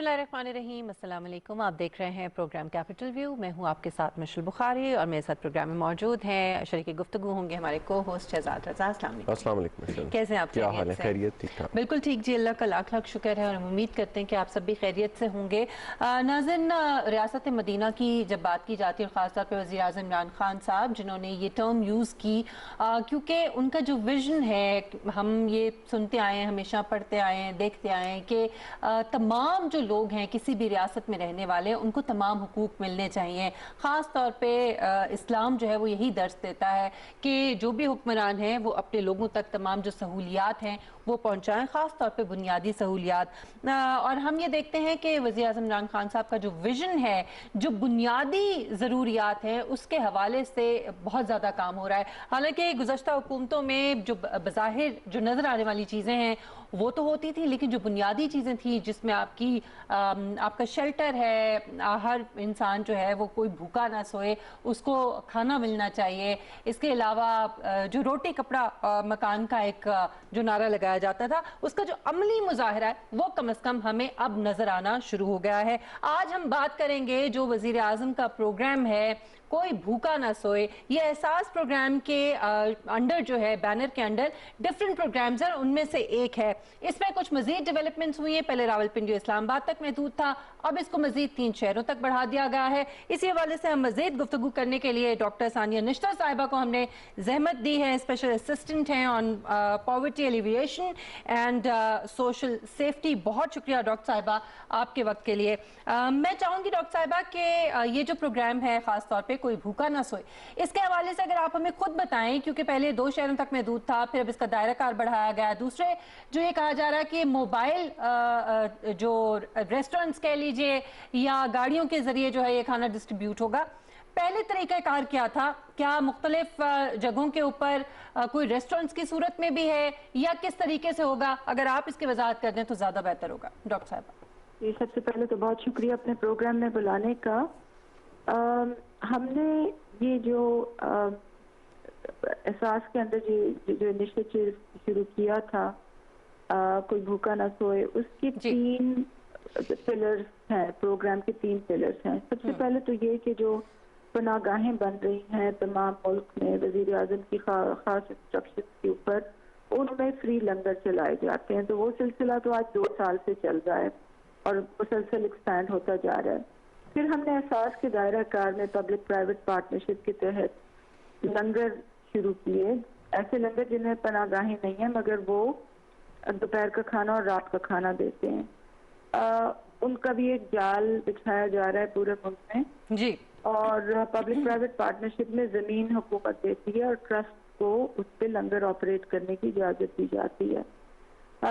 बिस्मिल्लाहिर्रहमानिर्रहीम, अस्सलाम वालेकुम। आप देख रहे हैं प्रोग्राम कैपिटल व्यू। मैं हूं आपके साथ मिशल बुखारी और मेरे साथ प्रोग्राम में मौजूद हैं शरीक गुफ्तगू होंगे हमारे को होस्ट शहजाद रज़ा। अस्सलाम वालेकुम मिशल। कैसे हैं आप? क्या हाल है? खैरियत? ठीक ठाक, बिल्कुल ठीक जी, अल्लाह का लाख लाख शुक्र है और हम उम्मीद करते हैं कि आप सब भी खैरियत से होंगे। नाज़रीन, रियासत मदीना की जब बात की जाती है और ख़ासतौर पर वज़ीर आज़म इमरान खान साहब जिन्होंने ये टर्म यूज़ की, क्योंकि उनका जो विज़न है, हम ये सुनते आए हैं, हमेशा पढ़ते आए हैं, देखते आए हैं कि तमाम जो लोग हैं किसी भी रियासत में रहने वाले उनको तमाम हुकूक मिलने चाहिए। ख़ास तौर पे इस्लाम जो है वो यही दर्ज देता है कि जो भी हुक्मरान हैं वो अपने लोगों तक तमाम जो सहूलियात हैं वो पहुँचाएँ, ख़ास तौर पे बुनियादी सहूलियात। और हम ये देखते हैं कि वज़ीर आज़म इमरान खान साहब का जो विज़न है, जो बुनियादी ज़रूरियात हैं उसके हवाले से बहुत ज़्यादा काम हो रहा है। हालाँकि गुज़श्ता हुकूमतों में जो बज़ाहिर जो नज़र आने वाली चीज़ें हैं वो तो होती थी, लेकिन जो बुनियादी चीज़ें थी जिसमें आपका शेल्टर है, हर इंसान जो है वो कोई भूखा ना सोए, उसको खाना मिलना चाहिए। इसके अलावा जो रोटी कपड़ा मकान का एक जो नारा लगाया जाता था उसका जो अमली मुजाहरा है वो कम से कम हमें अब नजर आना शुरू हो गया है। आज हम बात करेंगे जो वजीर आजम का प्रोग्राम है कोई भूखा ना सोए, ये एहसास प्रोग्राम के अंडर जो है, बैनर के अंडर डिफरेंट प्रोग्राम्स हैं, उनमें से एक है। इसमें कुछ मजीद डेवलपमेंट्स हुई हैं। पहले रावलपिंडी इस्लामाबाद तक महदूद था, अब इसको मजीद 3 शहरों तक बढ़ा दिया गया है। इसी हवाले से हम मजीद गुफ्तगू करने के लिए डॉक्टर सानिया निश्तर साहिबा को हमने जहमत दी है। स्पेशल असिस्टेंट हैं on poverty alleviation and social safety. बहुत शुक्रिया डॉक्टर साहिबा आपके वक्त के लिए। मैं चाहूंगी डॉक्टर साहिबा कि ये जो प्रोग्राम है खास तौर पे कोई भूखा ना सोए, इसके हवाले से अगर आप हमें खुद बताएं, क्योंकि पहले 2 शहरों तक महदूद था, फिर अब इसका दायरा कार बढ़ाया गया। दूसरे जो ये कहा जा रहा है कि मोबाइल जो रेस्टोरेंट्स कह लीजिए या गाड़ियों के जरिए जो है ये खाना डिस्ट्रीब्यूट होगा, पहले तरीक़ाकार क्या था? क्या मुख्तलिफ जगहों के ऊपर कोई रेस्टोरेंट्स की सूरत में भी है या किस तरीके से होगा? अगर आप इसकी वजाहत कर दें तो ज़्यादा बेहतर होगा डॉक्टर साहब। ये सबसे पहले तो बहुत शुक्रिया अपने प्रोग्राम में बुलाने का। हमने ये जो एहसास के अंदर जो इनिशिएटिव शुरू किया था, कोई भूखा ना सोए, उसकी 3 पिलर्स हैं। प्रोग्राम के 3 पिलर्स हैं। सबसे पहले तो ये कि जो पनागाहें बन रही हैं तमाम मुल्क में वज़ीर आज़म की खास इंस्ट्रक्शन के ऊपर, उनमें फ्री लंगर चलाए जाते हैं। तो वो सिलसिला तो आज 2 साल से चल रहा है और मुसलसल एक्सपैंड होता जा रहा है। फिर हमने एहसास के दायरा कार में पब्लिक प्राइवेट पार्टनरशिप के तहत लंगर शुरू किए। ऐसे लंगर जिन्हें पनागाहें नहीं है मगर वो दोपहर का खाना और रात का खाना देते हैं। उनका भी एक जाल बिछाया जा रहा है पूरे मुल्क में जी। और पब्लिक प्राइवेट पार्टनरशिप में जमीन हुकूमत देती है और ट्रस्ट को उस पर लंगर ऑपरेट करने की इजाजत दी जाती है।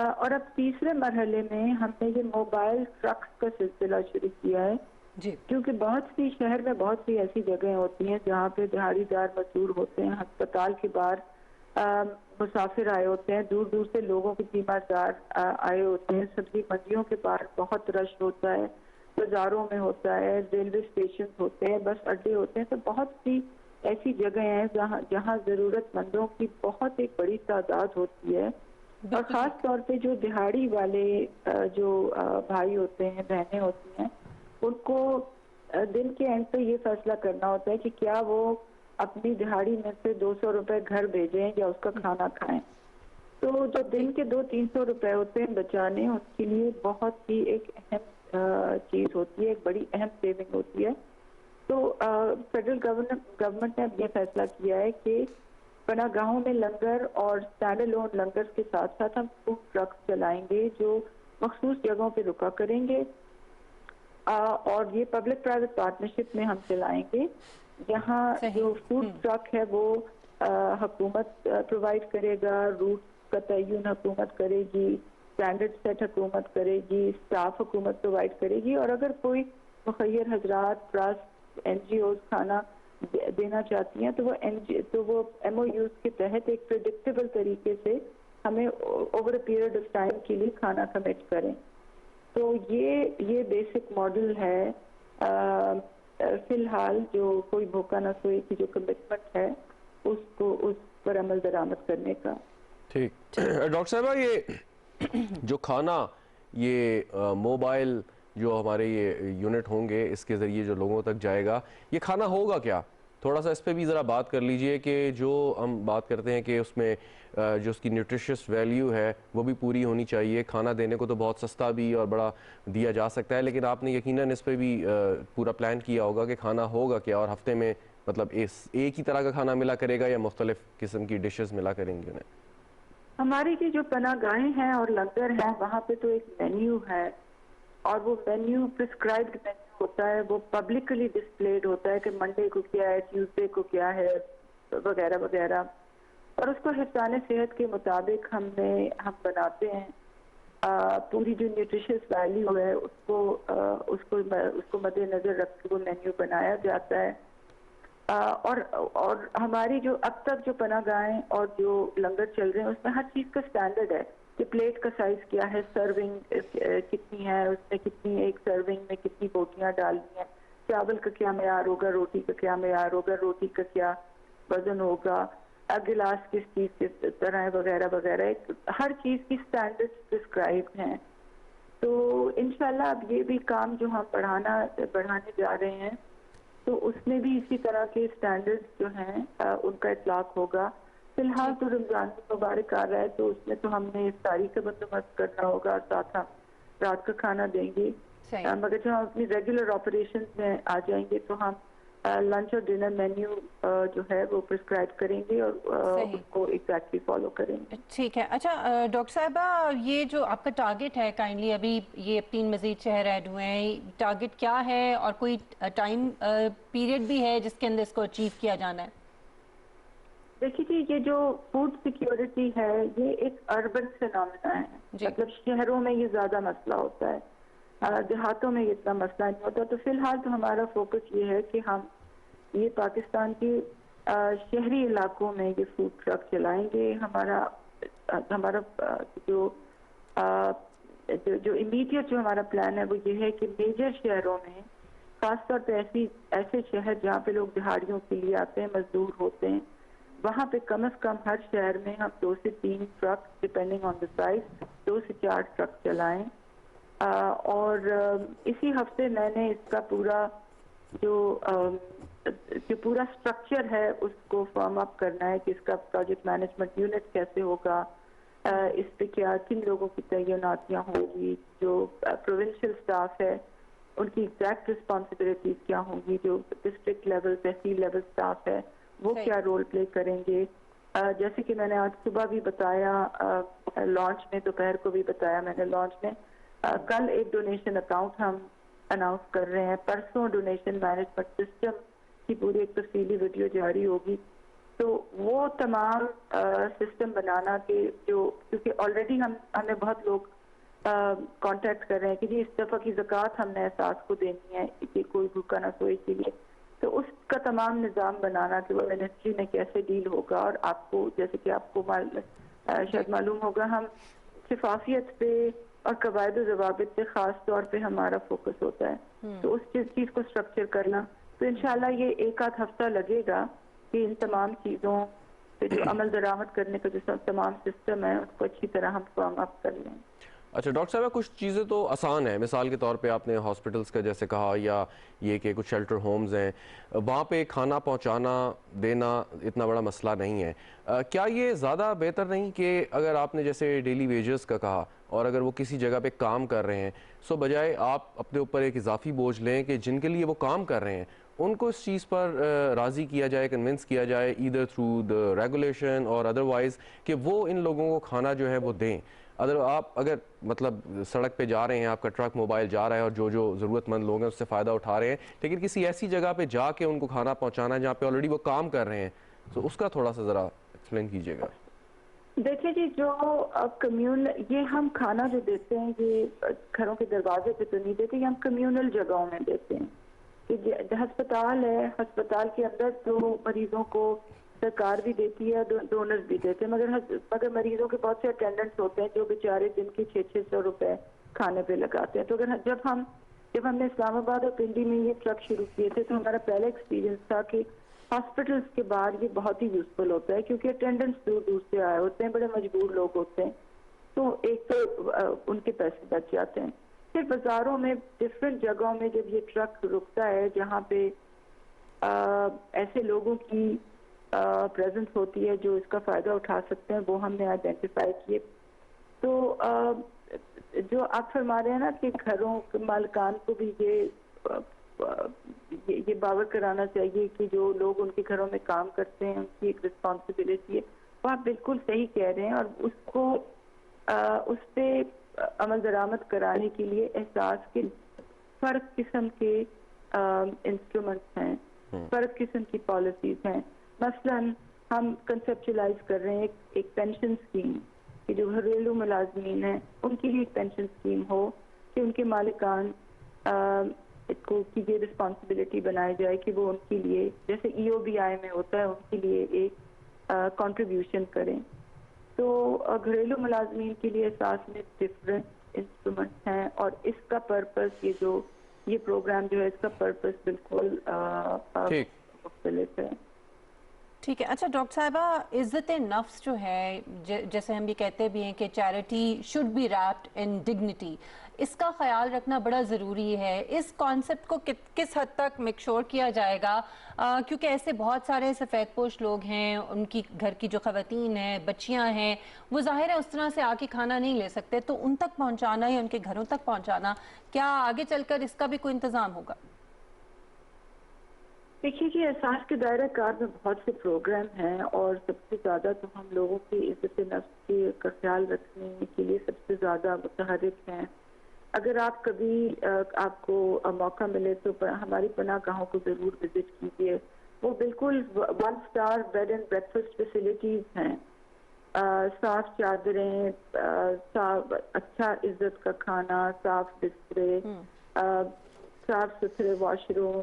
और अब तीसरे मरहले में हमने ये मोबाइल ट्रक्स का सिलसिला शुरू किया है जी। क्योंकि बहुत सी शहर में बहुत सी ऐसी जगह होती हैं जहाँ पे दिहाड़ीदार मजदूर होते हैं, अस्पताल के बाहर मुसाफिर आए होते हैं, दूर दूर से लोगों के तीमारदार आए होते हैं, सब्जी मंडियों के बाहर बहुत रश होता है, बाजारों में होता है, रेलवे स्टेशन होते हैं, बस अड्डे होते हैं। तो बहुत सी ऐसी जगह हैं जहाँ जरूरतमंदों की बहुत एक बड़ी तादाद होती है। और ख़ास तौर पे जो दिहाड़ी वाले जो भाई होते हैं, बहनें होती हैं, उनको दिन के एंड पे ये फैसला करना होता है कि क्या वो अपनी दिहाड़ी में से 200 रुपए घर भेजें या उसका खाना खाएं। तो जो दिन के 200-300 रुपए होते हैं बचाने, उसके लिए बहुत ही एक अहम चीज़ होती है, एक बड़ी अहम सेविंग होती है। तो फेडरल गवर्नमेंट ने अब ये फैसला किया है कि पनागाहों में लंगर और स्टैंड अलोन लंगर के साथ साथ हम फूड ट्रक्स चलाएंगे जो मखसूस जगहों पे रुका करेंगे। और ये पब्लिक प्राइवेट पार्टनरशिप में हम चलाएंगे। यहाँ जो फूड ट्रक है वो हुकूमत प्रोवाइड करेगा, रूट का तयन हुकूमत करेगी, स्टैंडर्ड सेट हुकूमत करेगी, स्टाफ हुकूमत प्रोवाइड करेगी। और अगर कोई मुखय्यर हजरात, ट्रस्ट, NGOs खाना देना चाहती हैं तो वो MOUs के तहत एक प्रेडिक्टेबल तरीके से हमें over a period of time के लिए खाना कमिट करें। तो ये बेसिक मॉडल है। फिलहाल जो कोई भूखा ना सोए की जो कमिटमेंट है उसको उस पर अमल दरामद करने का। ठीक। डॉक्टर साहबा, ये जो खाना ये मोबाइल जो हमारे ये यूनिट होंगे इसके ज़रिए जो लोगों तक जाएगा, ये खाना होगा क्या? थोड़ा सा इस पे भी ज़रा बात कर लीजिए कि जो हम बात करते हैं कि उसमें जो उसकी न्यूट्रिशियस वैल्यू है वो भी पूरी होनी चाहिए। खाना देने को तो बहुत सस्ता भी और बड़ा दिया जा सकता है, लेकिन आपने यकीनन इस पे भी पूरा प्लान किया होगा कि खाना होगा क्या, और हफ्ते में मतलब एक ही तरह का खाना मिला करेगा या मुख्तलिफ किस्म की डिशेस मिला करेंगे उन्हें? हमारी की जो पनाहगाहें हैं और लंगर हैं वहाँ पे तो एक मेन्यू है, और वो मेन्यू प्रिस्क्राइब्ड मेन्यू होता है, वो पब्लिकली डिस्प्लेड होता है कि मंडे को क्या है, ट्यूसडे को क्या है, वगैरह वगैरह, और उसको हिफ्ज़ान सेहत के मुताबिक हम बनाते हैं। पूरी जो न्यूट्रिशियस वैल्यू है उसको मद्देनजर रख के वो मेन्यू बनाया जाता है। और हमारी जो अब तक जो पनाहगाहें और जो लंगर चल रहे हैं उसमें हर चीज़ का स्टैंडर्ड है कि प्लेट का साइज क्या है, सर्विंग कितनी है, उसमें कितनी, एक सर्विंग में कितनी बोटियां डालनी है, चावल का क्या मेयार होगा, रोटी का क्या मेयार होगा, रोटी का क्या वजन होगा, गिलास किस चीज़ की तरह है, वगैरह वगैरह। हर चीज़ की स्टैंडर्ड्स प्रिस्क्राइब्ड हैं। तो इंशाल्लाह अब ये भी काम जो हम बढ़ाने जा रहे हैं तो उसमें भी इसी तरह के स्टैंडर्ड्स जो हैं उनका इतलाक होगा। फिलहाल तो रमजान मुबारक आ रहा है तो उसमें तो हमने इफ्तारी का बंदोबस्त करना होगा, साथ हम रात का खाना देंगे। मगर जब हम अपनी रेगुलर ऑपरेशन में आ जाएंगे तो हम लंच और डिनर मेन्यू जो है वो प्रिस्क्राइब करेंगे और उसको एग्जैक्टली फॉलो करेंगे। ठीक है। अच्छा डॉक्टर साहिबा, ये जो आपका टारगेट है, काइंडली अभी ये 3 मजीद शहर ऐड हुए हैं, टारगेट क्या है और कोई टाइम पीरियड भी है जिसके अंदर इसको अचीव किया जाना है? देखिए जी, ये जो फूड सिक्योरिटी है ये एक अर्बन फिनोमेना है, मतलब शहरों में ये ज्यादा मसला होता है, देहातों में इतना मसला नहीं होता। तो फिलहाल तो हमारा फोकस ये है कि हम ये पाकिस्तान के शहरी इलाकों में ये फूड ट्रक चलाएंगे। हमारा जो इमीडिएट जो हमारा प्लान है वो ये है कि मेजर शहरों में, खासतौर पे ऐसे शहर जहाँ पे लोग दिहाड़ियों के लिए आते हैं, मजदूर होते हैं, वहाँ पे कम से कम हर शहर में हम 2 से 3 truck, depending on the size, 2 से 4 ट्रक चलाएं। और इसी हफ्ते मैंने इसका जो पूरा स्ट्रक्चर है उसको फॉर्म अप करना है कि इसका प्रोजेक्ट मैनेजमेंट यूनिट कैसे होगा, इस पे किन लोगों की तैनातियाँ होंगी, जो प्रोविंशियल स्टाफ है उनकी एग्जैक्ट रिस्पॉन्सिबिलिटीज क्या होंगी, जो डिस्ट्रिक्ट लेवल, तहसील लेवल स्टाफ है वो क्या रोल प्ले करेंगे। जैसे कि मैंने आज सुबह भी बताया, लॉन्च में, दोपहर को भी बताया मैंने लॉन्च में, कल एक डोनेशन अकाउंट हम अनाउंस कर रहे हैं, परसों डोनेशन मैनेजमेंट सिस्टम की पूरी एक तफसीली वीडियो जारी होगी। तो वो तमाम सिस्टम बनाना के जो, क्योंकि ऑलरेडी हमें बहुत लोग कांटेक्ट कर रहे हैं कि जी इस दफ़ा की ज़कात हमने एहसास को देनी है कि कोई भूखा ना सोए के लिए, तो उसका तमाम निज़ाम बनाना कि वो मिनिस्ट्री में कैसे डील होगा। और आपको, जैसे कि आपको शायद मालूम होगा, हम शिफाफियत पे और कवायद ज़वाबित पे ख़ास तौर पे हमारा फोकस होता है। तो उस चीज़ को स्ट्रक्चर करना, तो इंशाल्लाह ये एक आध हफ्ता लगेगा कि इन तमाम चीज़ों पे जो अमल दरामद करने का जो तमाम सिस्टम है उसको अच्छी तरह हम फॉर्म अप कर लें। अच्छा डॉक्टर साहब, कुछ चीज़ें तो आसान है, मिसाल के तौर पे आपने हॉस्पिटल्स का जैसे कहा, या ये कि कुछ शेल्टर होम्स हैं, वहाँ पे खाना पहुँचाना देना इतना बड़ा मसला नहीं है। क्या ये ज़्यादा बेहतर नहीं कि अगर आपने जैसे डेली वेजेस का कहा, और अगर वो किसी जगह पे काम कर रहे हैं, सो बजाय आप अपने ऊपर एक इजाफी बोझ लें कि जिनके लिए वो काम कर रहे हैं उनको इस चीज़ पर राज़ी किया जाए, कन्विंस किया जाए, ईदर थ्रू द रेगुलेशन और अदरवाइज़, कि वो इन लोगों को खाना जो है वो दें। अगर मतलब सड़क पे जा रहे हैं, आपका ट्रक मोबाइल जा रहा है और जो ज़रूरतमंद लोग हैं उससे फ़ायदा उठा रहे हैं, लेकिन किसी ऐसी जगह पे जाके उनको खाना पहुंचाना है जहाँ पे ऑलरेडी वो काम कर रहे हैं, तो उसका थोड़ा सा ज़रा एक्सप्लेन कीजिएगा। देखिए जी, जो कम्यूनल, ये हम खाना जो देते हैं ये घरों के दरवाजे पे तो नहीं देते, ये हम कम्यूनल जगहों में देते हैं। कि अस्पताल है, अस्पताल के अंदर तो मरीजों को सरकार भी देती है, डोनर्स भी देते हैं, मगर मरीजों के बहुत से अटेंडेंट्स होते हैं जो बेचारे दिन के 600 रुपए खाने पे लगाते हैं। तो जब हमने इस्लामाबाद और पिंडी में ये ट्रक शुरू किए थे तो हमारा पहला एक्सपीरियंस था कि हॉस्पिटल्स के बाहर ये बहुत ही यूजफुल होता है, क्योंकि अटेंडेंट्स दूर दूर से आए होते हैं, बड़े मजबूर लोग होते हैं, तो एक तो उनके पैसे बच जाते हैं। सिर्फ बाजारों में डिफरेंट जगहों में जब ये ट्रक रुकता है जहाँ पे ऐसे लोगों की प्रेजेंस होती है जो इसका फ़ायदा उठा सकते हैं, वो हमने आइडेंटिफाई किए। तो जो आप फरमा रहे हैं ना कि घरों के मालिकान को भी ये बावर कराना चाहिए कि जो लोग उनके घरों में काम करते हैं उनकी एक रिस्पॉन्सिबिलिटी है, वो आप बिल्कुल सही कह रहे हैं। और उसको उस पर अमल दरामद कराने के लिए एहसास के फ़र्क किस्म के इंस्ट्रूमेंट्स हैं, फ़र्क किस्म की पॉलिसीज़ हैं। मसलन हम कंसेप्चुलाइज कर रहे हैं एक पेंशन स्कीम कि जो घरेलू मुलाजमीन हैं उनके लिए एक पेंशन स्कीम हो कि उनके मालिकान को की ये रिस्पॉन्सिबिलिटी बनाई जाए कि वो उनके लिए जैसे EOBI में होता है उनके लिए एक कंट्रीब्यूशन करें। तो घरेलू मुलाजमीन के लिए एहसास में डिफरेंट इंस्ट्रूमेंट्स हैं और इसका पर्पस ये प्रोग्राम जो है इसका पर्पस बिल्कुल मुख्तलिफ है। ठीक है। अच्छा डॉक्टर साहिबा, इज़्ज़त नफ्स जो है, जैसे हम ये कहते भी हैं कि charity should be wrapped in dignity, इसका ख्याल रखना बड़ा ज़रूरी है। इस कॉन्सेप्ट को किस हद तक मेकश्योर किया जाएगा, क्योंकि ऐसे बहुत सारे सफ़ेदपोश लोग हैं, उनकी घर की जो ख़वातीन हैं, बच्चियां हैं, वो ज़ाहिर है उस तरह से आके खाना नहीं ले सकते, तो उन तक पहुँचाना या उनके घरों तक पहुँचाना, क्या आगे चलकर इसका भी कोई इंतज़ाम होगा? देखिए कि एहसास के दायरा कार में बहुत से प्रोग्राम हैं और सबसे ज़्यादा तो हम लोगों की इज्जत नफ्स का ख्याल रखने के लिए सबसे ज़्यादा मुतहरिक हैं। अगर आप कभी आपको मौका मिले तो हमारी पनाहगाहों को ज़रूर विजिट कीजिए। वो बिल्कुल 1 star bed and breakfast facilities हैं, साफ चादरें, साफ अच्छा इज्जत का खाना, साफ बिस्तरे, साफ सुथरे वॉशरूम,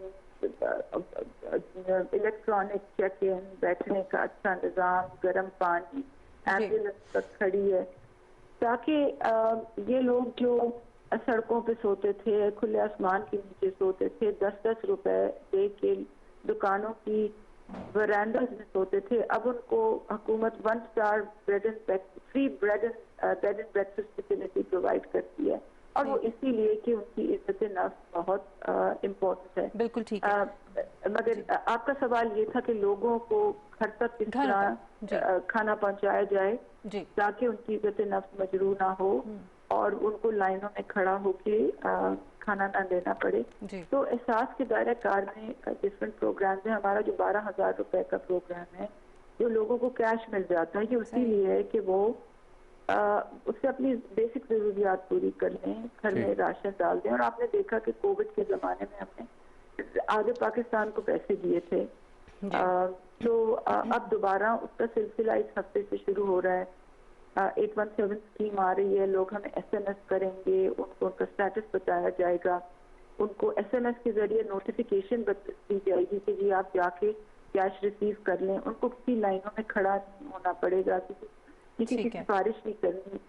इलेक्ट्रॉनिक चेक इन, बैठने का अच्छा निज़ाम, गर्म पानी, एम्बुलेंस तक खड़ी है, ताकि ये लोग जो सड़कों पे सोते थे, खुले आसमान के नीचे सोते थे, 10-10 रुपए दे के दुकानों की वरांडास में सोते थे, अब उनको हुकूमत 1 star free bed and breakfast facility provide करती है। और वो इसीलिए कि उनकी इज्जत नफ्स बहुत इम्पोर्टेंट है। बिल्कुल ठीक है। मगर आपका सवाल ये था कि लोगों को घर तक किस तरह खाना पहुंचाया जाए ताकि उनकी इज्जत नफ्स मजरूह ना हो और उनको लाइनों में खड़ा होके खाना ना देना पड़े। तो एहसास के दायरा कार में डिफरेंट प्रोग्राम है। हमारा जो 12,000 रुपए का प्रोग्राम है जो लोगों को कैश मिल जाता है, ये उसी लिए है कि वो उससे अपनी बेसिक जरूरियात पूरी कर लें, घर में राशन डाल दें। और आपने देखा कि कोविड के ज़माने में हमने आगे पाकिस्तान को पैसे दिए थे, तो अब दोबारा उसका सिलसिला इस हफ्ते से शुरू हो रहा है। 817 स्कीम आ रही है, लोग हमें SMS करेंगे, उनको उनका स्टेटस बताया जाएगा, उनको SMS के जरिए नोटिफिकेशन दी जाएगी कि जी आप जाके कैश रिसीव कर लें। उनको किसी लाइनों में खड़ा नहीं होना पड़ेगा, किसी की सिफारिश नहीं करनी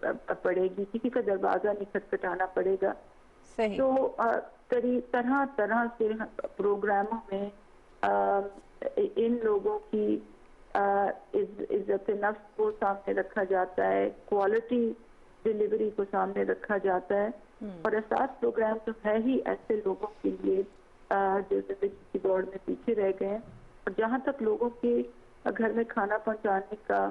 पड़ेगी, किसी का दरवाजा नहीं खटखटाना पड़ेगा। सही। तो तरह तरह से प्रोग्रामों में इन लोगों की इज्जत नफ्स को सामने रखा जाता है, क्वालिटी डिलीवरी को सामने रखा जाता है। और एहसास प्रोग्राम तो है ही ऐसे लोगों के लिए जो जिंदगी की दौड़ में पीछे रह गए हैं। और जहाँ तक लोगों के घर में खाना पहुँचाने का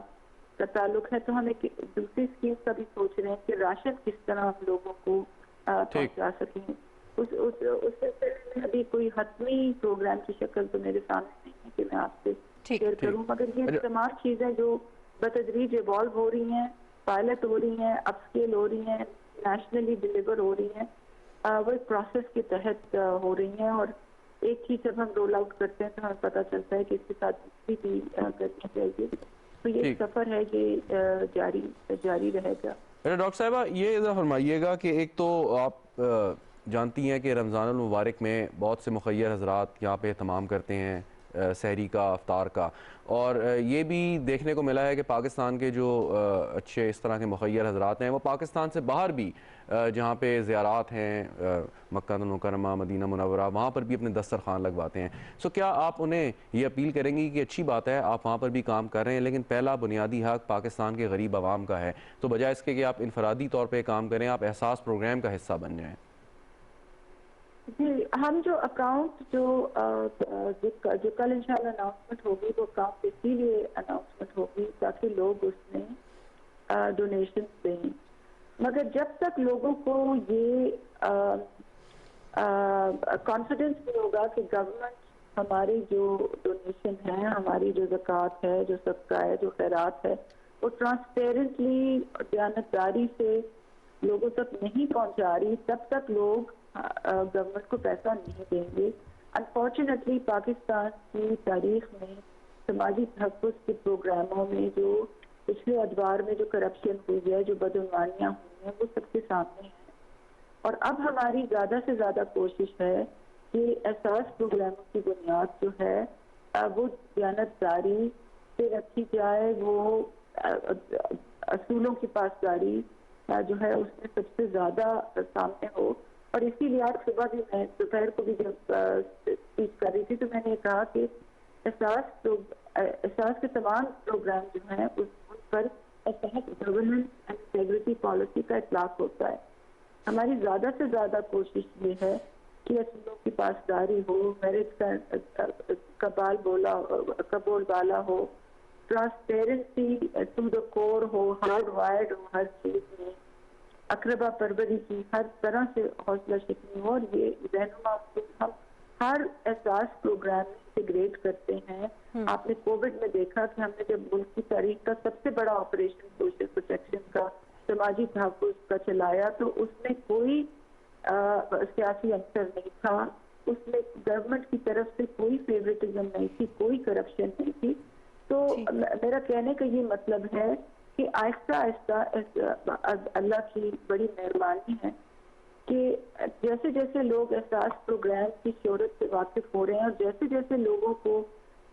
ताल्लुक है, तो हम एक दूसरी स्कीम का भी सोच रहे हैं कि राशन किस तरह हम लोगों को पहुँचा सकें। उस सिलसिले में अभी कोई हतमी प्रोग्राम की शक्ल तो मेरे सामने नहीं है कि मैं आपसे शेयर करूँ, मगर ये तमाम चीज़ें जो बतदरीज इवॉल्व हो रही हैं, पायलट हो रही हैं, अपस्केल हो रही हैं, नेशनली डिलीवर हो रही हैं, वो एक प्रोसेस के तहत हो रही हैं। और एक चीज़ जब हम रोल आउट करते हैं तो हमें पता चलता है कि इसके साथ दूसरी भी करनी चाहिए। तो ये सफ़र है, ये जारी रहेगा। डॉक्टर साहिबा, ये इधर फरमाइएगा कि एक तो आप जानती हैं कि रमज़ानुल मुबारक में बहुत से मुखय्यर हज़रात यहाँ पे तमाम करते हैं सहरी का, अफ्तार का, और ये भी देखने को मिला है कि पाकिस्तान के जो अच्छे इस तरह के मुखय्यर हज़रात हैं वो पाकिस्तान से बाहर भी जहाँ पे ज़ियारात हैं, मक्का मुकरमा, मदीना मुनव्वरा, वहाँ पर भी अपने दस्तरखान लगवाते हैं। सो क्या आप उन्हें ये अपील करेंगी कि अच्छी बात है आप वहाँ पर भी काम कर रहे हैं, लेकिन पहला बुनियादी हक़ पाकिस्तान के गरीब आवाम का है, तो बजाय इसके कि आप इनफरादी तौर पर काम करें, आप एहसास प्रोग्राम का हिस्सा बन जाएँ? जी, हम जो अकाउंट जो कल इंशाल्लाह अनाउंसमेंट होगी, वो अकाउंट इसीलिए अनाउंसमेंट होगी ताकि लोग उसमें डोनेशन दें। मगर जब तक लोगों को ये कॉन्फिडेंस नहीं होगा कि गवर्नमेंट हमारी जो डोनेशन है, हमारी जो ज़कात है, जो सदका है, जो खैरात है, वो ट्रांसपेरेंटली और दयानतदारी से लोगों तक नहीं पहुंचा रही, तब तक लोग गवर्नमेंट को पैसा नहीं देंगे। अनफॉर्चुनेटली पाकिस्तान की तारीख में समाजी तहफ़्फ़ुज़ के प्रोग्रामों में जो पिछले अदवार में जो करप्शन हुई है, जो बदउनवानियाँ हुई हैं, वो सबके सामने है। और अब हमारी ज़्यादा से ज़्यादा कोशिश है कि एहसास प्रोग्रामों की बुनियाद जो है वो दयानतदारी से रखी जाए, वो असूलों की पासदारी जो है उसमें सबसे ज़्यादा सामने हो। और इसीलिए आज सुबह भी मैं दोपहर को भी जब स्पीच कर रही थी तो मैंने कहा कि एहसास के तमाम प्रोग्राम जो हैं उन पर गवर्नेंस एंड इंटेग्रिटी पॉलिसी का इतलाक होता है। हमारी ज़्यादा से ज़्यादा कोशिश ये है कि असूलों की पासदारी हो, मेरिट का बोलबाला हो, ट्रांसपेरेंसी टू द कोर हो, हार्ड वायर्ड हो हर चीज़ में, अकरबा परवरी की हर तरह से हौसला शिकनी हो। और ये रहनुमा हम हर एहसास प्रोग्राम में इंटीग्रेट करते हैं। आपने कोविड में देखा कि हमने जब मुल्क की तारीख का सबसे बड़ा ऑपरेशन सोशल प्रोटेक्शन का, समाजी तहफ़्फ़ुज़ का चलाया, तो उसमें कोई सियासी अंतर नहीं था, उसमें गवर्नमेंट की तरफ से कोई फेवरेटिज्म नहीं थी, कोई करप्शन नहीं थी। तो मेरा कहने का ये मतलब है कि आहिस्ता आहिस्ता अल्लाह की बड़ी मेहरबानी है कि जैसे जैसे लोग एहसास प्रोग्राम की शोहरत से वाकिफ हो रहे हैं और जैसे जैसे लोगों को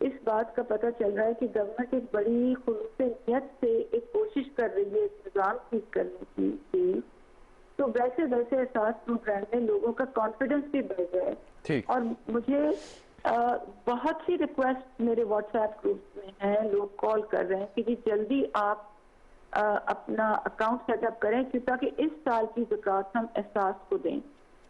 इस बात का पता चल रहा है कि गवर्नमेंट एक बड़ी खुलूस नियत से एक कोशिश कर रही है इस निज़ाम ठीक करने की, तो वैसे वैसे एहसास प्रोग्राम में लोगों का कॉन्फिडेंस भी बढ़ गया है। और मुझे बहुत सी रिक्वेस्ट मेरे व्हाट्सएप ग्रुप्स में हैं, लोग कॉल कर रहे हैं कि जी जल्दी आप अपना अकाउंट सेटअप करें ताकि इस साल की ज़कात हम एहसास को दें।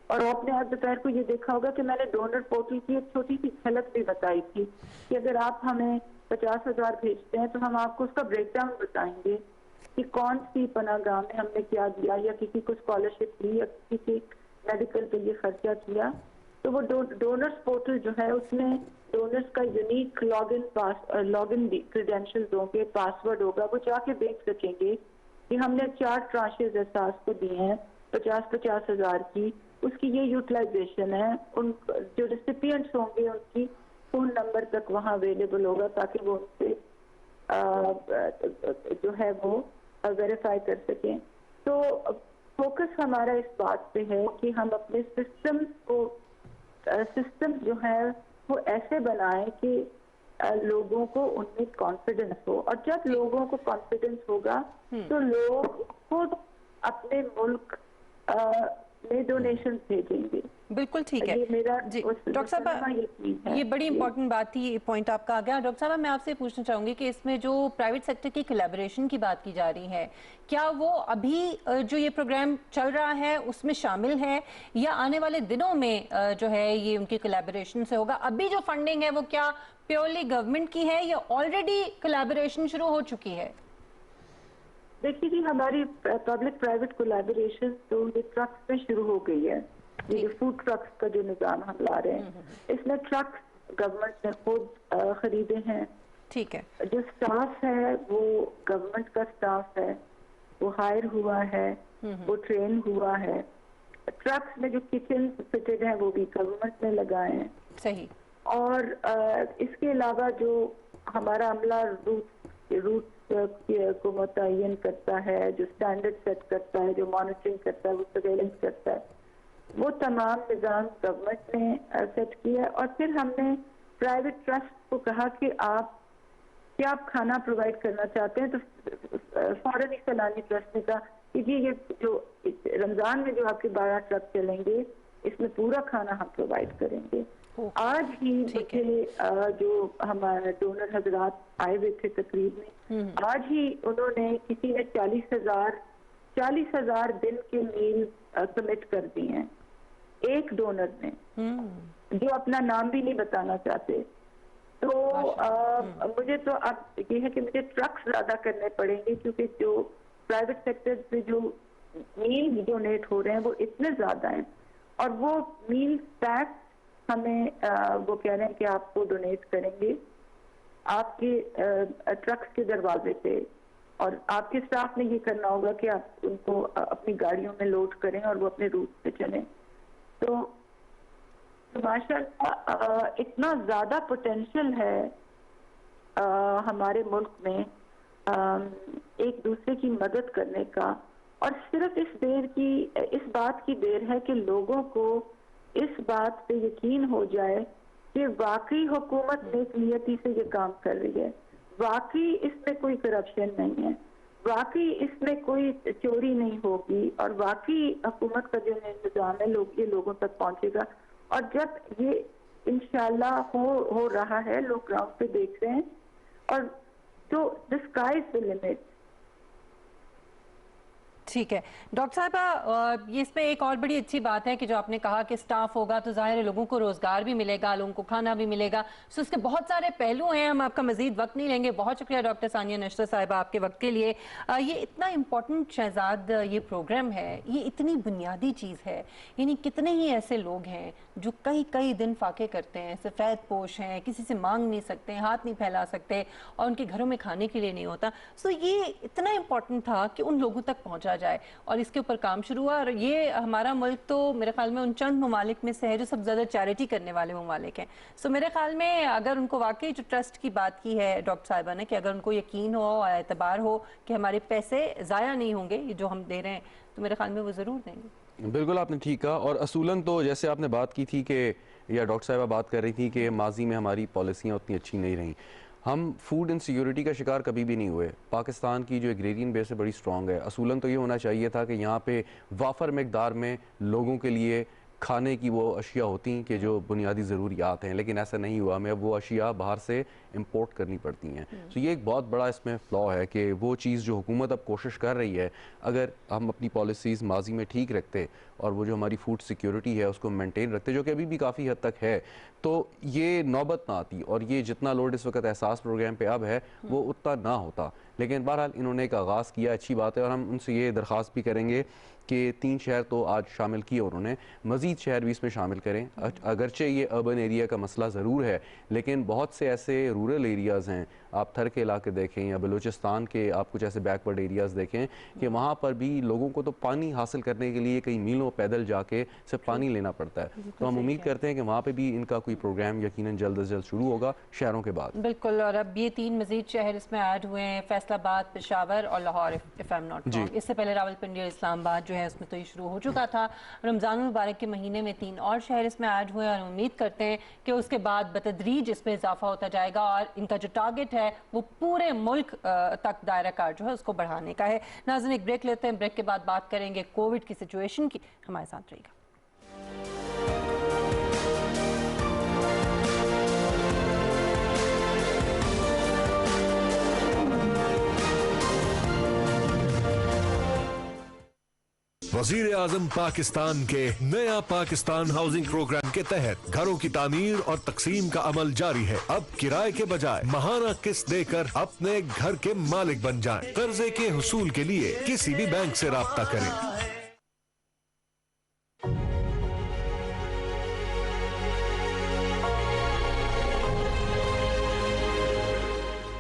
और आपने आज दोपहर को ये देखा होगा कि मैंने डोनर पोर्टल की एक छोटी सी झलक भी बताई थी कि अगर आप हमें 50,000 भेजते हैं तो हम आपको उसका ब्रेकडाउन बताएंगे कि कौन सी पनाहगाह में हमने क्या दिया, या किसी को स्कॉलरशिप दी, या किसी के मेडिकल के लिए खर्चा किया। तो वो डोनर्स पोर्टल जो है उसमें डोनर्स का यूनिक लॉगिन क्रेडेंशियल्स होंगे, पासवर्ड होगा, वो जाके देख सकेंगे कि हमने 4 ट्रांशेस एहसास को दिए हैं 50-50 हजार की, उसकी ये यूटिलाइजेशन है। उन जो रेसिपिएंट्स होंगे उनकी फोन नंबर तक वहाँ अवेलेबल होगा ताकि वो उनसे जो है वो वेरीफाई कर सकें। तो फोकस हमारा इस बात पे है कि हम अपने सिस्टम जो है वो ऐसे बनाएं कि लोगों को उनमें कॉन्फिडेंस हो, और जब लोगों को कॉन्फिडेंस होगा तो लोग खुद अपने मुल्क में डोनेशन भेजेंगे। बिल्कुल ठीक है जी डॉक्टर साहब, ये बड़ी इंपॉर्टेंट बात थी, ये पॉइंट आपका आ गया। डॉक्टर साहब मैं आपसे पूछना चाहूंगी कि इसमें जो प्राइवेट सेक्टर की कोलैबोरेशन की बात की जा रही है, क्या वो अभी जो ये प्रोग्राम चल रहा है उसमें शामिल है, या आने वाले दिनों में जो है ये उनकी कोलैबोरेशन से होगा? अभी जो फंडिंग है वो क्या प्योरली गवर्नमेंट की है या ऑलरेडी कोलैबोरेशन शुरू हो चुकी है? देखिए जी, हमारी पब्लिक प्राइवेट कोलैबोरेशन तो ये ट्रक्स में शुरू हो गई है। ये फूड ट्रक्स का जो निजाम हम ला रहे हैं, इसमें ट्रक्स गवर्नमेंट ने खुद खरीदे हैं। ठीक है। जो स्टाफ है वो गवर्नमेंट का स्टाफ है, वो हायर हुआ है, वो ट्रेन हुआ है। ट्रक्स में जो किचन फिटेड है वो भी गवर्नमेंट ने लगाए हैं। सही। और इसके अलावा जो हमारा अमला रूट को मुतय्यन करता है, जो स्टैंडर्ड सेट करता है, जो मॉनिटरिंग करता है, वो सर्वेलेंस करता है, वो तमाम निज़ाम गवर्नमेंट ने सेट किया। और फिर हमने प्राइवेट ट्रस्ट को कहा कि क्या आप खाना प्रोवाइड करना चाहते हैं, तो फौरन ही सलानी ट्रस्ट ने कहा कि जी ये जो रमजान में जो आपके 12 ट्रक चलेंगे इसमें पूरा खाना हम प्रोवाइड करेंगे। आज ही मुझे जो हमारे डोनर हजरात आए हुए थे तकरीब में, आज ही उन्होंने किसी ने 40,000 दिन के मील कमिट कर दिए हैं। एक डोनर ने, जो अपना नाम भी नहीं बताना चाहते। तो मुझे तो अब ये है कि मुझे ट्रक्स ज्यादा करने पड़ेंगे, क्योंकि जो प्राइवेट सेक्टर से जो मील डोनेट हो रहे हैं वो इतने ज्यादा हैं, और वो मील पैक हमें वो कह रहे हैं कि आपको डोनेट करेंगे आपके ट्रक्स के दरवाजे पे, और आपके स्टाफ ने ये करना होगा कि आप उनको अपनी गाड़ियों में लोड करें और वो अपने रूट पे चलें। तो माशाअल्लाह इतना ज्यादा पोटेंशियल है हमारे मुल्क में एक दूसरे की मदद करने का, और सिर्फ इस बात की देर है कि लोगों को इस बात पे यकीन हो जाए कि वाकई हुकूमत नेकनियती से ये काम कर रही है, वाकई इसमें कोई करप्शन नहीं है, वाकई इसमें कोई चोरी नहीं होगी, और वाकई हुकूमत का जो इंतजाम है ये लोगों तक पहुंचेगा। और जब ये इंशाल्लाह हो रहा है, लोग ग्राउंड पे देख रहे हैं, और तो the sky is the limit. ठीक है डॉक्टर साहबा, ये इसमें एक और बड़ी अच्छी बात है कि जो आपने कहा कि स्टाफ होगा तो जाहिर है लोगों को रोजगार भी मिलेगा, लोगों को खाना भी मिलेगा। सो इसके बहुत सारे पहलू हैं, हम आपका मजीद वक्त नहीं लेंगे। बहुत शुक्रिया डॉक्टर सानिया नशर साहिबा आपके वक्त के लिए। ये इतना इम्पोर्टेंट शहजाद ये प्रोग्राम है, ये इतनी बुनियादी चीज़ है, यानी कितने ही ऐसे लोग हैं जो कई कई दिन फाके करते हैं, सफ़ेद पोश हैं, किसी से मांग नहीं सकते, हाथ नहीं फैला सकते, और उनके घरों में खाने के लिए नहीं होता। सो ये इतना इम्पोर्टेंट था कि उन लोगों तक पहुँचा जाए, और इसके ऊपर काम शुरू हुआ। और ये हमारा मुल्क तो मेरे ख्याल में उन चंद ममालिक में से है जो सब ज़्यादा चैरिटी करने वाले ममालिक हैं। सो मेरे ख्याल में अगर उनको वाकई जो ट्रस्ट की बात की है डॉक्टर साहिबा ने, कि अगर उनको यकीन हो और एतबार हो कि हमारे पैसे ज़ाया नहीं होंगे ये जो हम दे रहे हैं, तो मेरे ख्याल में वो ज़रूर देंगे। बिल्कुल आपने ठीक कहा। और असूलन तो जैसे आपने बात की थी कि, या डॉक्टर साहिबा बात कर रही थी कि माजी में हमारी पॉलिसियाँ उतनी अच्छी नहीं रहीं, हम फूड इनसिक्योरिटी का शिकार कभी भी नहीं हुए। पाकिस्तान की जो एग्रेरियन बेस है बड़ी स्ट्रॉन्ग है। असूलन तो ये होना चाहिए था कि यहाँ पे वाफर मकदार में लोगों के लिए खाने की वो अशिया होती कि जो बुनियादी ज़रूरियात हैं, लेकिन ऐसा नहीं हुआ। हमें अब वो अशिया बाहर से इंपोर्ट करनी पड़ती हैं। तो ये एक बहुत बड़ा इसमें फ्लॉ है कि वो चीज़ जो हुकूमत अब कोशिश कर रही है, अगर हम अपनी पॉलिसीज़ माजी में ठीक रखते और वो जो हमारी फूड सिक्योरिटी है उसको मेंटेन रखते, जो कि अभी भी काफ़ी हद तक है, तो ये नौबत ना आती, और ये जितना लोड इस वक्त एहसास प्रोग्राम पे अब है वो उतना ना होता। लेकिन बहरहाल इन्होंने एक आगाज़ किया, अच्छी बात है, और हम उनसे ये दरख्वास्त भी करेंगे कि 3 शहर तो आज शामिल किए उन्होंने, मज़ीद शहर भी इसमें शामिल करें। अगरचे ये अर्बन एरिया का मसला ज़रूर है, लेकिन बहुत से ऐसे रूरल एरियाज़ हैं, आप थर के इलाके देखें या बलूचिस्तान के आप कुछ ऐसे बैकवर्ड एरियाज़ देखें कि वहाँ पर भी लोगों को तो पानी हासिल करने के लिए कई मीलों पैदल जाके सिर्फ पानी लेना पड़ता है। तो हम उम्मीद करते हैं कि वहाँ पर भी इनका कोई प्रोग्राम यकीनन जल्द अज जल्द शुरू होगा शहरों के बाद। बिल्कुल, और अब ये 3 मजीद शहर इसमें ऐड हुए हैं, फैसलाबाद, पेशावर और Lahore, if I am not wrong. इससे पहले रावलपिंडी और इस्लामाबाद जो है उसमें तो ये शुरू हो चुका था। रमज़ान मुबारक के महीने में 3 और शहर इसमें ऐड हुए हैं, और उम्मीद करते हैं कि उसके बाद बतदरीज इसमें इजाफा होता जाएगा, और इनका जो टारगेट है वो पूरे मुल्क तक दायरा कार जो है उसको बढ़ाने का है। नाज़रीन, एक ब्रेक लेते हैं, ब्रेक के बाद बात करेंगे कोविड की सिचुएशन की। हमारे साथ रहिएगा। वजीर आजम पाकिस्तान के नया पाकिस्तान हाउसिंग प्रोग्राम के तहत घरों की तामीर और तकसीम का अमल जारी है। अब किराए के बजाय महाना किस्त देकर अपने घर के मालिक बन जाएं। कर्जे के हुसूल के लिए किसी भी बैंक से राब्ता करें।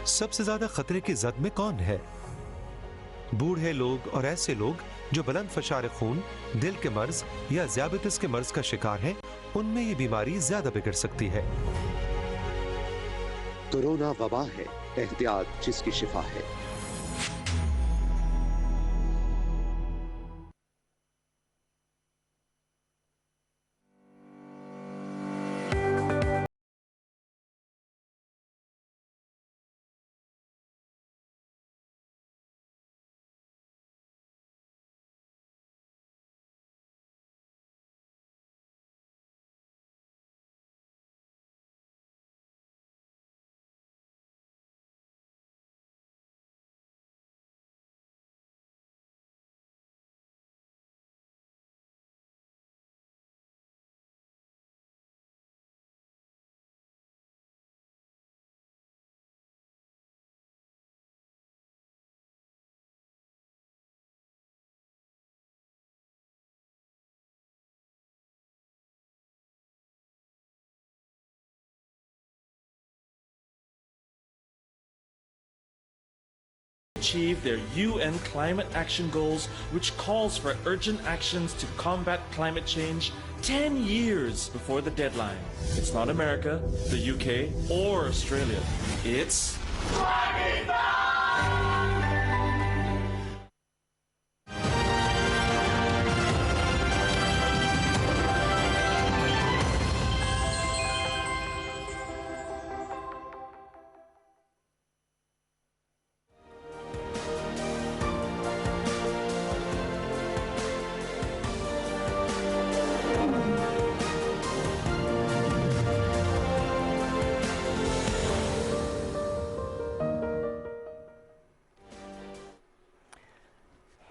सबसे ज्यादा खतरे की जद में कौन है? बूढ़े लोग और ऐसे लोग जो बुलंद फशार खून, दिल के मर्ज या ज़ियाबतीस के मर्ज का शिकार हैं, उनमें ये बीमारी ज्यादा बिगड़ सकती है। कोरोना वबा है, एहतियात जिसकी शिफा है। achieve their UN climate action goals, which calls for urgent actions to combat climate change 10 years before the deadline. It's not America, the UK, or Australia. It's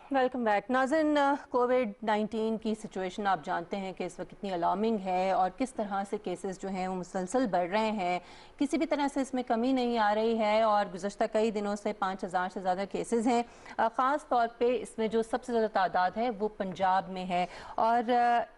welcome back नाज़रीन। कोविड-19 की सिचुएशन आप जानते हैं कि इस वक्त कितनी अलार्मिंग है और किस तरह से केसेस जो हैं वो मुसलसल बढ़ रहे हैं। किसी भी तरह से इसमें कमी नहीं आ रही है और गुज़श्ता कई दिनों से 5000 से ज़्यादा केसेस हैं। ख़ास तौर पे इसमें जो सबसे ज़्यादा तादाद है वो पंजाब में है और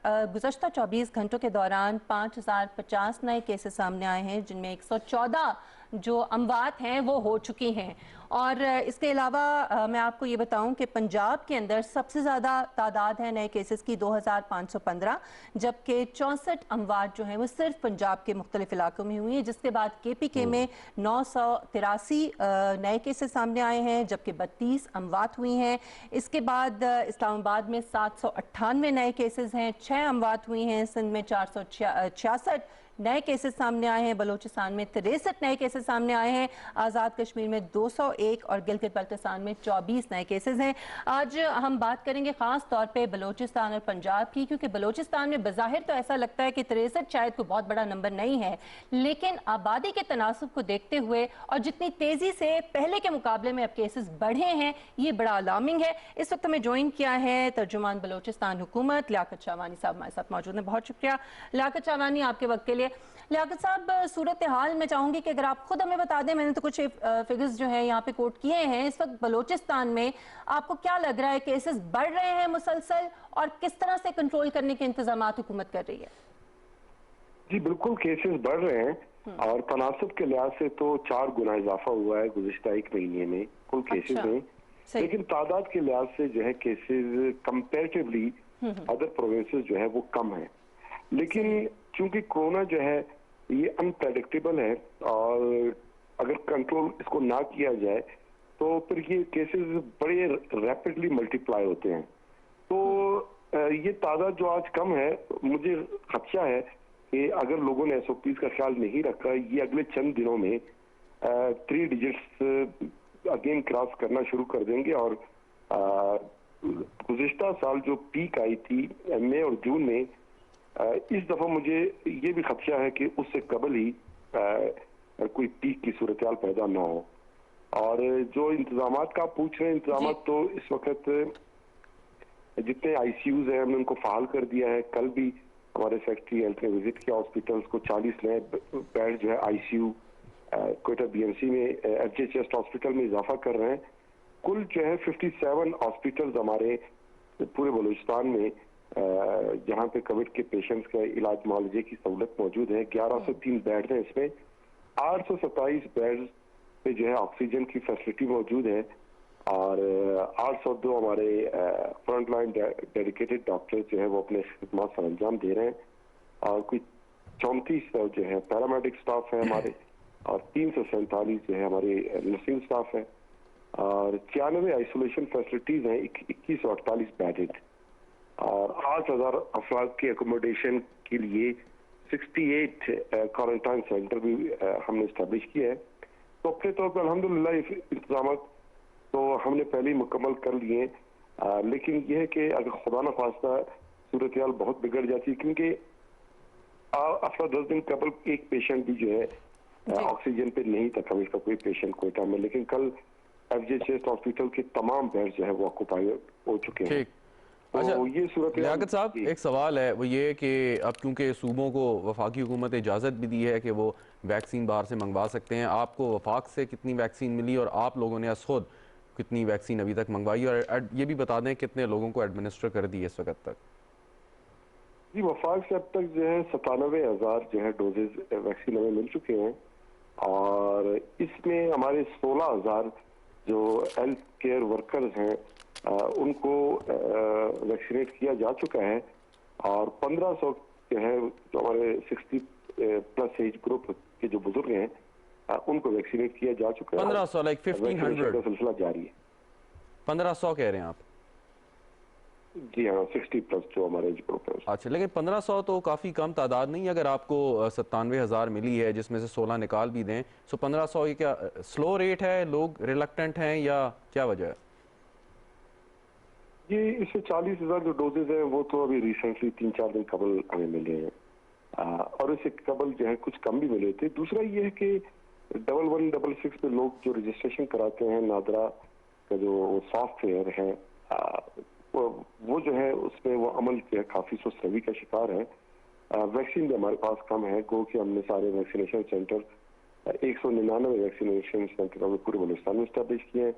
गुज़श्ता 24 घंटों के दौरान 5050 नए केसेस सामने आए हैं, जिनमें 114 जो अमवात हैं वो हो चुकी हैं। और इसके अलावा मैं आपको ये बताऊं कि पंजाब के अंदर सबसे ज़्यादा तादाद है नए केसेस की 2515, जबकि 64 अमवात जो हैं वो सिर्फ पंजाब के मुख्तलिफ इलाकों में हुई हैं, जिसके बाद KPK में 983 नए केसेस सामने आए हैं, जबकि 32 अमवात हुई हैं। इसके बाद इस्लामाबाद में 798 नए केसेस हैं, 6 अमवात हुई हैं। सिंध में 466 नए केसेस सामने आए हैं, बलूचिस्तान में 63 नए केसेस सामने आए हैं, आज़ाद कश्मीर में 201 और गिलगित बल्तिस्तान में 24 नए केसेस हैं। आज हम बात करेंगे ख़ास तौर पे बलूचिस्तान और पंजाब की, क्योंकि बलूचिस्तान में बज़ाहिर तो ऐसा लगता है कि 63 शायद कोई बहुत बड़ा नंबर नहीं है, लेकिन आबादी के तनासुब को देखते हुए और जितनी तेज़ी से पहले के मुकाबले में अब केसेस बढ़े हैं, ये बड़ा अलार्मिंग है। इस वक्त हमें ज्वाइन किया है तर्जुमान बलूचिस्तान हुकूमत लियाकत शाहवानी साहब हमारे साथ मौजूद हैं। बहुत शुक्रिया लियाकत शाहवानी आपके वक्त के लिए। लियाकत साहब, सूरत हाल मैं चाहूंगी कि अगर आप खुद हमें बता दें, मैंने तो कुछ फिगर्स जो हैं यहाँ पे कोट किए हैं। इस वक्त बलूचिस्तान में आपको क्या लग रहा है, केसेस बढ़ रहे हैं मुसलसल और किस तरह से कंट्रोल करने के इंतजाम हुकूमत कर रही है? जी बिल्कुल, केसेस बढ़ रहे हैं और तनासब के लिहाज से तो 4 गुना इजाफा हुआ है गुज़िश्ता 1 महीने में कुल केसेस में, लेकिन तादाद के लिहाज से जो है केसेस कंपेरेटिवली अदर प्रोविंसेस जो है वो कम है। लेकिन चूंकि कोरोना जो है ये अनप्रेडिक्टेबल है और अगर कंट्रोल इसको ना किया जाए तो फिर ये केसेस बड़े रैपिडली मल्टीप्लाई होते हैं। तो ये तादाद जो आज कम है, मुझे खदशा है कि अगर लोगों ने SOPs का ख्याल नहीं रखा, ये अगले चंद दिनों में 3 डिजिट्स अगेन क्रॉस करना शुरू कर देंगे और गुज़िश्ता साल जो पीक आई थी मई और जून में, इस दफा मुझे ये भी खदशा है कि उससे कबल ही कोई पीक की सूरत हाल पैदा ना हो। और जो इंतजामात का आप पूछ रहे हैं, इंतजामात तो इस वक्त जितने ICUs हैं हमने उनको फाल कर दिया है। कल भी हमारे सेक्रेटरी हेल्थ ने विजिट किया हॉस्पिटल्स को, 40 नए बेड जो है ICU कोयटा BMC में FJ चेस्ट हॉस्पिटल में इजाफा कर रहे हैं। कुल जो है 57 हॉस्पिटल्स हमारे पूरे बलूचिस्तान में जहाँ पे कोविड के पेशेंट्स का इलाज मुआवजे की सहूलत मौजूद है। 1103 बेड हैं, इसमें 827 बेड पे जो है ऑक्सीजन की फैसिलिटी मौजूद है और 802 हमारे फ्रंट लाइन डेडिकेटेड डॉक्टर जो है वो अपने खिदमत सर अंजाम दे रहे हैं और कोई 34 जो है पैरामेडिक स्टाफ है हमारे और 347 जो है हमारे नर्सिंग स्टाफ है और 96 आइसोलेशन फैसिलिटीज हैं, 2148 बेडेड और 8000 अफराद के अकोमोडेशन के लिए 68 क्वारंटाइन सेंटर भी हमने इस्टेब्लिश किया है। तो अपने तौर पर अल्हम्दुलिल्लाह इंतजाम तो हमने पहले ही मुकम्मल कर लिए हैं, लेकिन यह है कि अगर खुदा न खास्ता सूरत हाल बहुत बिगड़ जाती है, क्योंकि अफरा 10 दिन कबल एक पेशेंट भी जो है ऑक्सीजन पे नहीं था कोविड का कोई पेशेंट कोयटा में, लेकिन कल FJ चेस्ट हॉस्पिटल के तमाम बेड जो है वो ऑक्यूपाई हो चुके हैं। अच्छा, तो ये सूरत लियाकत साहब, एक सवाल है वो ये कि अब क्योंकि सूबों को वफाकी हुकूमत इजाज़त भी दी है कि वो वैक्सीन बाहर से मंगवा सकते हैं, आपको वफाक से कितनी वैक्सीन मिली और आप लोगों ने खुद कितनी वैक्सीन अभी तक मंगवाई और ये भी बता दें कितने लोगों को एडमिनिस्टर कर दी है इस वक्त तक? जी वफाक से अब तक जो है 97,000 जो है डोजेज वैक्सीन हमें मिल चुके हैं और इसमें हमारे 16,000 जो हेल्थ केयर वर्कर्स हैं उनको वैक्सीनेट किया जा चुका है और 1500 जो है जो हमारे 60 प्लस एज ग्रुप के जो बुजुर्ग हैं उनको वैक्सीनेट किया जा चुका है। 1500 लाइक 1500 का सिलसिला जारी है। 1500 कह रहे हैं आप? जी हाँ, 60 प्लस जो हमारे एज ग्रुप है। अच्छा, लेकिन 1500 तो काफ़ी कम तादाद नहीं है। अगर आपको 97,000 मिली है जिसमें से 16 निकाल भी दें, तो 1500 ये क्या स्लो रेट है, लोग रिलक्टेंट हैं या क्या वजह है? ये इससे 40,000 जो डोजेज हैं वो तो अभी रिसेंटली 3-4 दिन कबल हमें मिले हैं और इससे कबल जो है कुछ कम भी मिले थे। दूसरा ये है कि 1166 पे लोग जो रजिस्ट्रेशन कराते हैं, नादरा का जो सॉफ्टवेयर है वो जो है उसमें वो अमल जो है काफी सुस्तरवी का शिकार है। वैक्सीन भी हमारे पास कम है, गो कि हमने सारे वैक्सीनेशन सेंटर 199 वैक्सीनेशन सेंटर हमने पूरे बलूचिस्तान में स्टैब्लिश किए हैं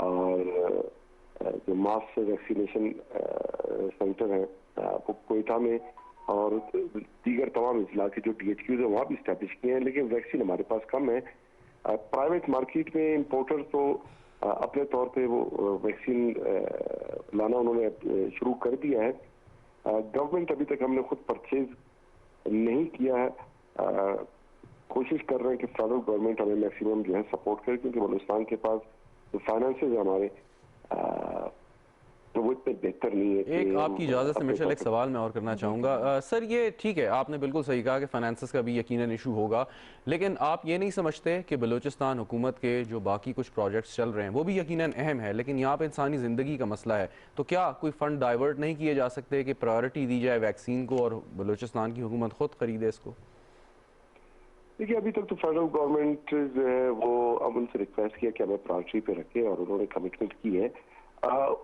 और जो मास वैक्सीनेशन सेंटर है वो कोयटा में और दीगर तमाम इजला के जो DHQs है वहाँ भी स्टैब्लिश किए हैं, लेकिन वैक्सीन हमारे पास कम है। प्राइवेट मार्केट में इंपोर्टर तो अपने तौर पे वो वैक्सीन लाना उन्होंने शुरू कर दिया है। गवर्नमेंट अभी तक हमने खुद परचेज नहीं किया है। कोशिश कर रहे हैं कि फेडरल गवर्नमेंट हमें मैक्सिमम जो है सपोर्ट करे, क्योंकि बलूचिस्तान के पास जो फाइनेंसेज हमारे तो वो इतने बेहतर नहीं है। एक आपकी इजाज़त से मिशेल एक सवाल मैं और करना चाहूँगा। सर ये ठीक है, आपने बिल्कुल सही कहा कि फाइनेंसेस का भी यकीनन इशू होगा, लेकिन आप ये नहीं समझते कि बलूचिस्तान हुकूमत के जो बाकी कुछ प्रोजेक्ट्स चल रहे हैं वो भी यकीनन अहम है, लेकिन यहाँ पे इंसानी ज़िंदगी का मसला है, तो क्या कोई फ़ंड डाइवर्ट नहीं किए जा सकते कि प्रायोरिटी दी जाए वैक्सीन को और बलूचिस्तान की हुकूमत खुद खरीदे इसको? देखिए, अभी तक तो फेडरल गवर्नमेंट जो है वो अब उनसे रिक्वेस्ट किया कि हमें प्रायोरिटी पे रखे और उन्होंने कमिटमेंट की है।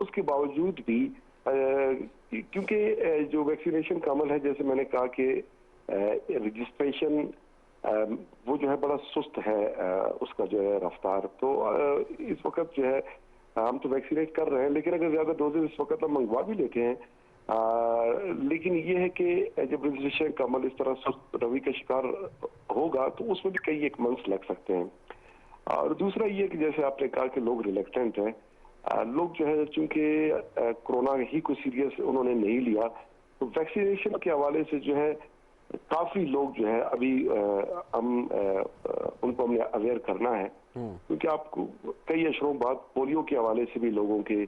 उसके बावजूद भी क्योंकि जो वैक्सीनेशन का अमल है, जैसे मैंने कहा कि रजिस्ट्रेशन वो जो है बड़ा सुस्त है उसका जो है रफ्तार, तो इस वक्त जो है हम तो वैक्सीनेट कर रहे हैं, लेकिन अगर ज्यादा डोजेज इस वक्त हम मंगवा भी लेते हैं लेकिन ये है कि जब रजिस्ट्रेशन का अमल इस तरह सुस्त रवि का शिकार होगा तो उसमें भी कई एक मंथ्स लग सकते हैं। और दूसरा ये कि जैसे आपने कहा कि लोग रिलेक्टेंट हैं, लोग जो है चूंकि कोरोना ही को सीरियस उन्होंने नहीं लिया, तो वैक्सीनेशन के हवाले से जो है काफी लोग जो है अभी उनको हमने अवेयर करना है, क्योंकि आपको कई अशरों बाद पोलियो के हवाले से भी लोगों के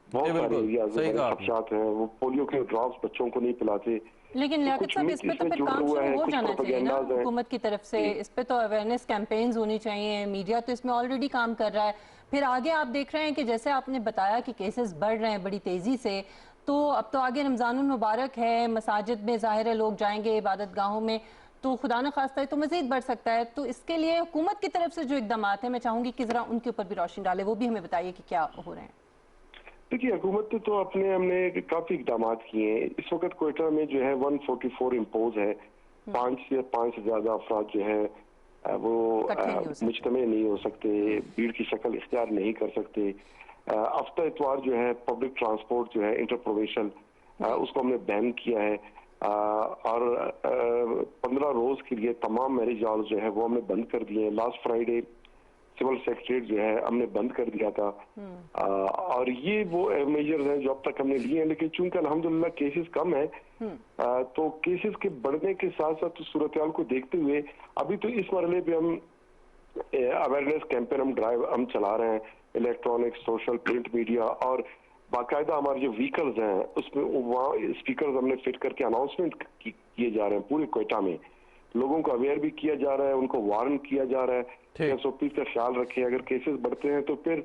बहुत सारे एरियाज खदशात हैं, वो पोलियो के ड्रॉप्स बच्चों को नहीं पिलाते। लेकिन लियाकत साहब, इस पे तो फिर काम शुरू हो जाना चाहिए ना हुकूमत की तरफ से, इस पे तो अवेयरनेस कैंपेन्स होनी चाहिए, मीडिया तो इसमें ऑलरेडी काम कर रहा है। फिर आगे आप देख रहे हैं कि जैसे आपने बताया कि केसेस बढ़ रहे हैं बड़ी तेजी से, तो अब तो आगे रमजानुल मुबारक है, मसाजिद में जाहिर है लोग जाएंगे इबादत गाहों में, तो खुदा न खास्ता है तो मजीद बढ़ सकता है। तो इसके लिए हुकूमत की तरफ से जो इकदाम है, मैं चाहूंगी कि जरा उनके ऊपर भी रोशनी डाले, वो भी हमें बताइए कि क्या हो रहे हैं। देखिए, हुकूमत ने तो हमने काफी इकदाम किए हैं। इस वक्त कोयटा में जो है 144 इम्पोज है, 5 से ज्यादा अफराद जो है वो मुज्तमे नहीं हो सकते, भीड़ की शक्ल इख्तियार नहीं कर सकते। हफ्ता इतवार जो है पब्लिक ट्रांसपोर्ट जो है इंटर प्रोविंशियल उसको हमने बैन किया है और 15 रोज के लिए तमाम मैरिज हॉल जो है वो हमने बंद कर दिए हैं। लास्ट फ्राइडे सिविल सेक्रेटरीट जो है हमने बंद कर दिया था और ये वो मेजर्स हैं जो अब तक हमने लिए हैं, लेकिन चूंकि अल्हम्दुलिल्लाह केसेस कम है तो केसेस के बढ़ने के साथ साथ सूरत-ए-हाल को देखते हुए अभी तो इस मरहले पे हम अवेयरनेस कैंपेन हम चला रहे हैं, इलेक्ट्रॉनिक, सोशल, प्रिंट मीडिया और बाकायदा हमारे जो व्हीकल्स हैं उसमें वहाँ स्पीकर्स हमने फिट करके अनाउंसमेंट किए जा रहे हैं पूरे कोयटा में, लोगों को अवेयर भी किया जा रहा है, उनको वार्न किया जा रहा है SOP का ख्याल रखें, अगर केसेस बढ़ते हैं तो फिर